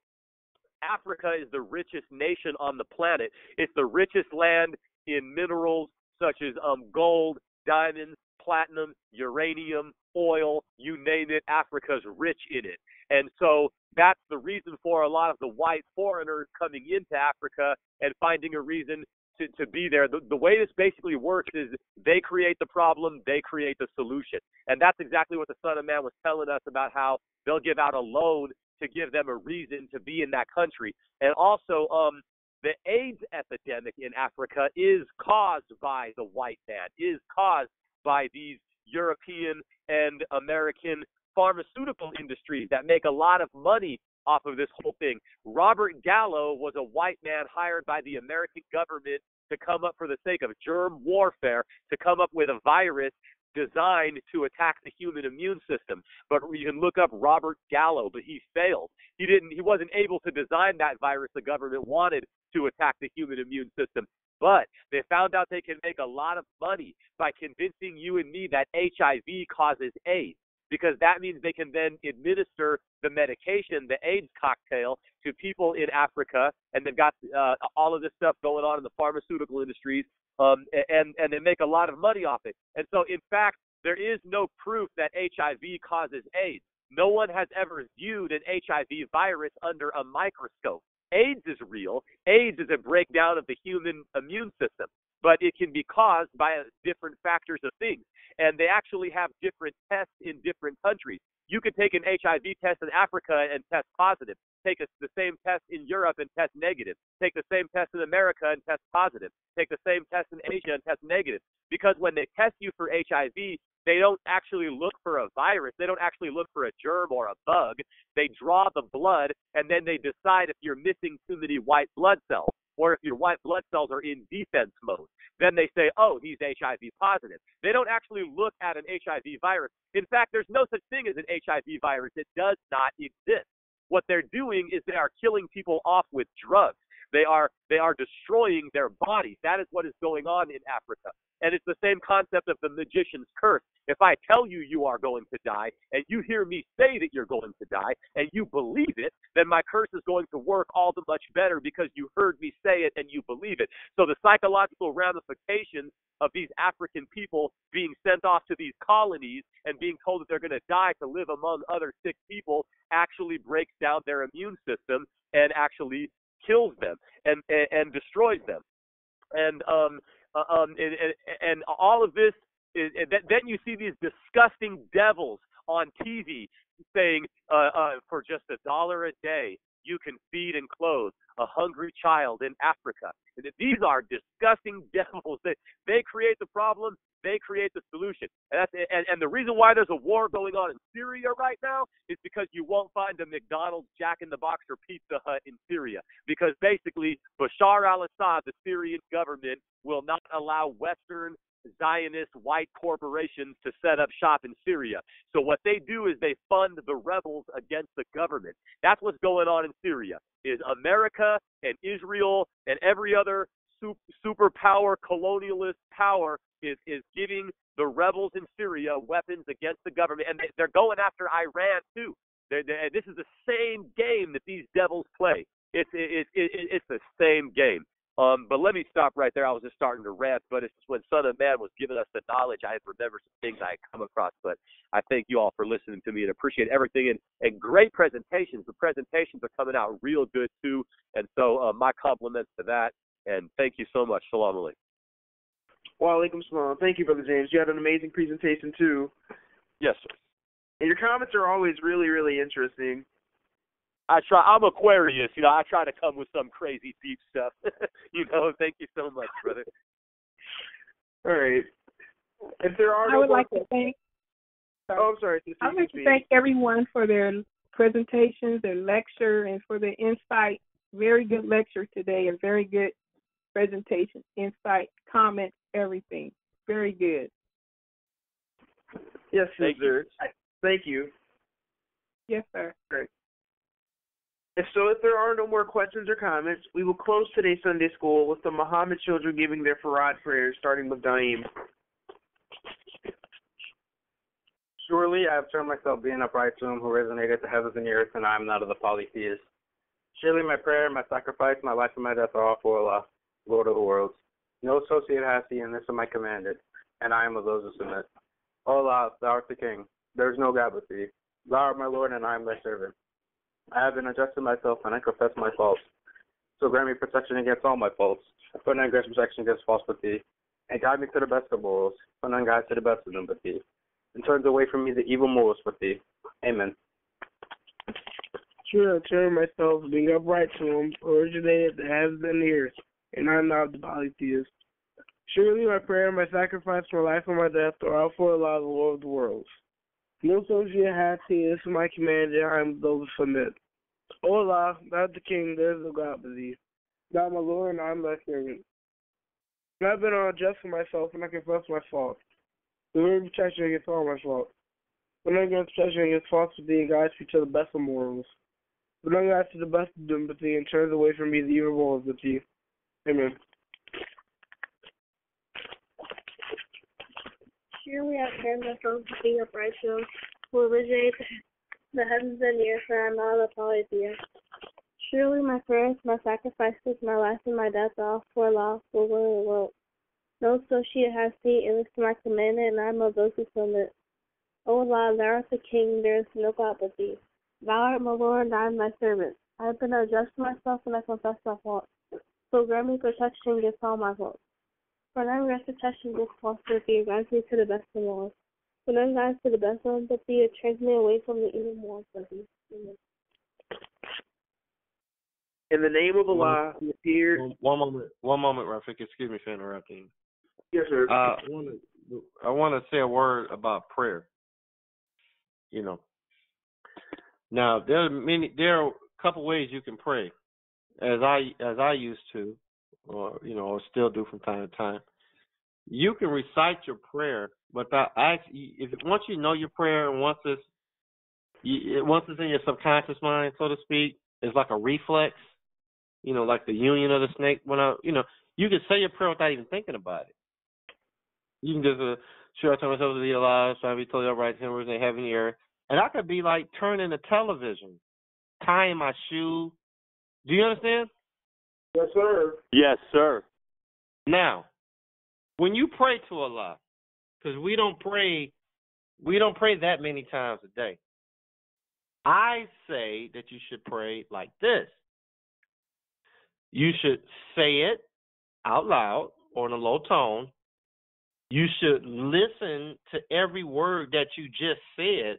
Africa is the richest nation on the planet. It's the richest land in minerals such as gold, diamonds, platinum, uranium, oil, you name it. Africa's rich in it. And so that's the reason for a lot of the white foreigners coming into Africa and finding a reason to be there. The way this basically works is they create the problem, they create the solution. And that's exactly what the Son of Man was telling us about, how they'll give out a loan to give them a reason to be in that country. And also, the AIDS epidemic in Africa is caused by the white man, is caused by these European and American pharmaceutical industries that make a lot of money off of this whole thing. Robert Gallo was a white man hired by the American government to come up, for the sake of germ warfare, to come up with a virus designed to attack the human immune system. But you can look up Robert Gallo, but he failed. He wasn't able to design that virus the government wanted to attack the human immune system. But they found out they can make a lot of money by convincing you and me that HIV causes AIDS, because that means they can then administer the medication, the AIDS cocktail, to people in Africa, and they've got all of this stuff going on in the pharmaceutical industries, and they make a lot of money off it. And so, in fact, there is no proof that HIV causes AIDS. No one has ever viewed an HIV virus under a microscope. AIDS is real. AIDS is a breakdown of the human immune system, but it can be caused by different factors of things. And they actually have different tests in different countries. You could take an HIV test in Africa and test positive. Take the same test in Europe and test negative. Take the same test in America and test positive. Take the same test in Asia and test negative. Because when they test you for HIV, they don't actually look for a virus. They don't actually look for a germ or a bug. They draw the blood, and then they decide if you're missing too many white blood cells, or if your white blood cells are in defense mode. Then they say, oh, he's HIV positive. They don't actually look at an HIV virus. In fact, there's no such thing as an HIV virus. It does not exist. What they're doing is they are killing people off with drugs. They are destroying their bodies. That is what is going on in Africa. And it's the same concept of the magician's curse. If I tell you you are going to die, and you hear me say that you're going to die, and you believe it, then my curse is going to work all the much better because you heard me say it and you believe it. So the psychological ramifications of these African people being sent off to these colonies and being told that they're going to die to live among other sick people actually breaks down their immune system and actually kills them and destroys them. And all of this is, then you see these disgusting devils on TV saying, for just $1 a day, you can feed and clothe a hungry child in Africa. And these are disgusting devils. They create the problem. They create the solution. And the reason why there's a war going on in Syria right now is because you won't find a McDonald's, Jack in the Box, or Pizza Hut in Syria. Because basically, Bashar al-Assad, the Syrian government, will not allow Western Zionist white corporations to set up shop in Syria. So what they do is they fund the rebels against the government. That's what's going on in Syria, is America and Israel and every other superpower, colonialist power is giving the rebels in Syria weapons against the government. And they're going after Iran, too. This is the same game that these devils play. It's the same game. But let me stop right there. I was just starting to rant, but it's just when Son of Man was giving us the knowledge, I remember some things I had come across. But I thank you all for listening to me and appreciate everything. And great presentations. The presentations are coming out real good, too. And so my compliments to that. And thank you so much. Shalom alaikum. Wa alaikum salam. Thank you, Brother James. You had an amazing presentation, too. Yes, sir. And your comments are always really, really interesting. I'm Aquarius, I try to come with some crazy deep stuff. Thank you so much, brother. All right. If there are I would like to thank I'm sorry. I'd like to thank everyone for their presentations, their lecture, and for their insight. Very good lecture today, and very good presentation, insight, comments, everything. Very good. Yes, sir. Thank you. Yes, sir. Great. And so if there are no more questions or comments, we will close today's Sunday school with the Muhammad children giving their Farad prayers, starting with Daim. Surely I have turned myself being upright to him who resonated the heavens and the earth, and I am not of the polytheists. Surely my prayer, my sacrifice, my life, and my death are all for Allah, Lord of the worlds. No associate has he, and this am I commanded, and I am of those who submit. O Allah, thou art the King. There is no God but thee. Thou art my Lord, and I am thy servant. I have been unjust to myself, and I confess my faults. So grant me protection against all my faults, for none grants protection against false but thee, and guide me to the best of morals, for none guides to the best of them but thee, and turns away from me the evil morals but thee. Amen. Sure, I turn myself being upright to him, who originated the heavens and the earth, and I am not of the polytheists. Surely my prayer, my sacrifice, my life, and my death are all for Allah, the Lord of the worlds. No associate has he, this is my command, and I am of those who submit. O Allah, thou art the King, there is no God but thee. Thou art my Lord, and I am thy servant. I have been unjust to myself, and I confess my faults. Deliver me protection against all my faults. When I grant protection against faults with thee, and guides me to the best of morals. When I guides to the best of them with thee, and turns away from me the evil morals with thee. Amen. Surely I turned myself to being upright to him who originated the heavens and the earth, and I am not of the polytheists. Surely my prayers, my sacrifices, my life, and my death are all for Allah, for the Lord of the world. No associate has he, and this is my commandment, and I am of those who submit. O Allah, thou art the King, there is no God but thee. Thou art my Lord, and I am thy servant. I have been unjust to myself, and I confess my faults. So grant me protection against all my faults. For none grants protection against false with thee, and guides me to the best of morals. For none guides to the best of them but thee, it turns me away from the evil morals of thee. Amen. In the name of Allah, who appeared... One moment, Rafik. Excuse me for interrupting. Yes, sir. I want to say a word about prayer. You know, now there are a couple ways you can pray, as I used to, or still do from time to time. You can recite your prayer without once you know your prayer, and once it's in your subconscious mind, so to speak, it's like a reflex. Like the union of the snake. You can say your prayer without even thinking about it. You can just sure I tell myself to be alive, so I be totally upright, him in heaven and earth. And I could be like turning the television, tying my shoe. Do you understand? Yes, sir. Yes, sir. Now, when you pray to Allah, because we don't pray that many times a day. I say that you should pray like this. You should say it out loud or in a low tone. You should listen to every word that you just said.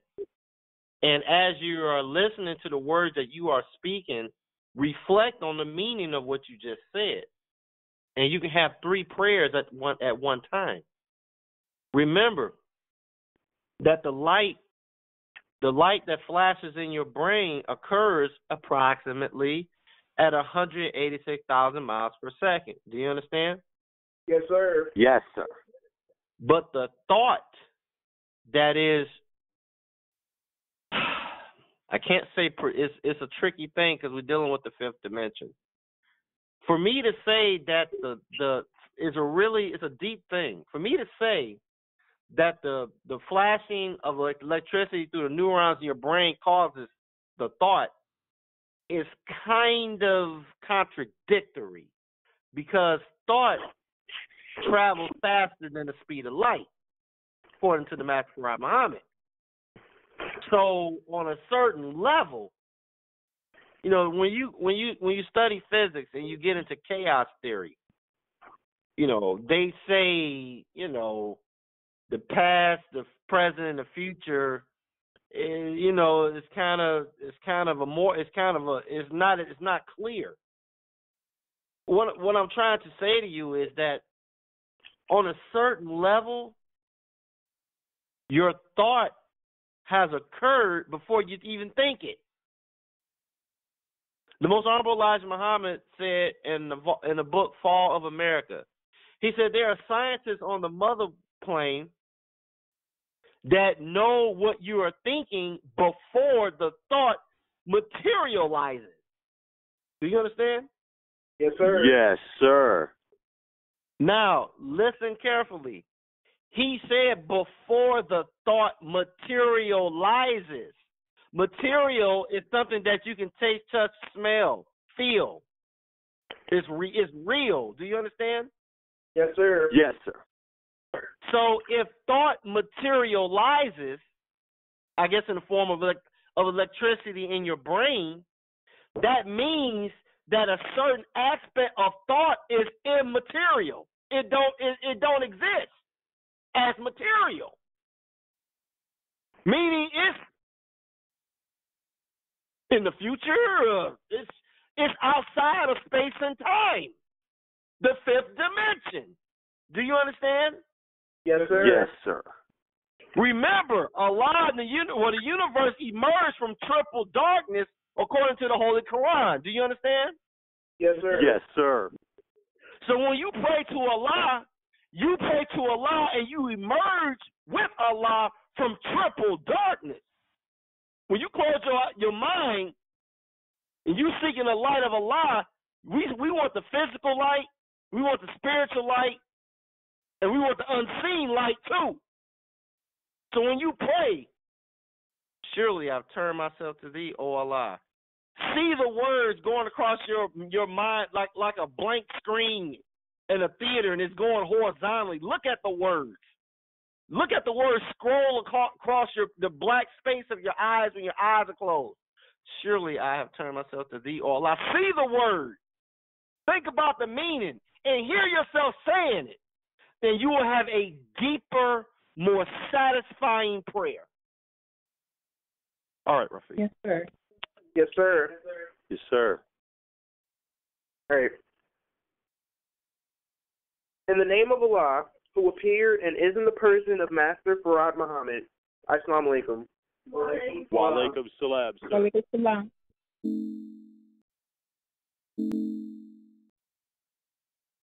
And as you are listening to the words that you are speaking, reflect on the meaning of what you just said. And you can have 3 prayers at one time. Remember that the light that flashes in your brain occurs approximately at 186,000 miles per second. Do you understand? Yes, sir. Yes, sir. But the thought that is, I can't say, it's a tricky thing because we're dealing with the 5th dimension. For me to say that it's a deep thing. For me to say that the flashing of electricity through the neurons in your brain causes the thought is kind of contradictory, because thought travels faster than the speed of light, according to the Master Prophet Muhammad. So on a certain level, when you study physics and you get into chaos theory, they say, the past, the present, and the future is, it's not clear. What I'm trying to say to you is that on a certain level, your thought has occurred before you even think it. The Most Honorable Elijah Muhammad said in the book Fall of America, he said there are scientists on the mother plane that know what you are thinking before the thought materializes. Do you understand? Yes, sir. Yes, sir. Now, listen carefully. He said before the thought materializes. Material is something that you can taste, touch, smell, feel. It's real. Do you understand? Yes, sir. Yes, sir. So if thought materializes, I guess in the form of electricity in your brain, that means that a certain aspect of thought is immaterial. It don't exist as material. Meaning it's in the future, it's outside of space and time, the fifth dimension. Do you understand? Yes, sir. Yes, sir. Remember, Allah and the universe emerged from triple darkness according to the Holy Quran. Do you understand? Yes, sir. Yes, sir. So when you pray to Allah, you pray to Allah and you emerge with Allah from triple darkness. When you close your mind and you seeking the light of Allah, we want the physical light, we want the spiritual light, and we want the unseen light too. So when you pray, surely I've turned myself to thee, O Allah. See the words going across your mind like a blank screen in a theater, and it's going horizontally. Look at the words. Look at the words scroll across the black space of your eyes when your eyes are closed. Surely I have turned myself to thee, O Allah. See the word. Think about the meaning and hear yourself saying it. Then you will have a deeper, more satisfying prayer. All right, Rafi. Yes, sir. Yes, sir. Yes, sir. All right. In the name of Allah, who appeared and is in the person of Master Farad Muhammad. Assalamu alaikum. Wa alaikum salam. Wa alaikum salam.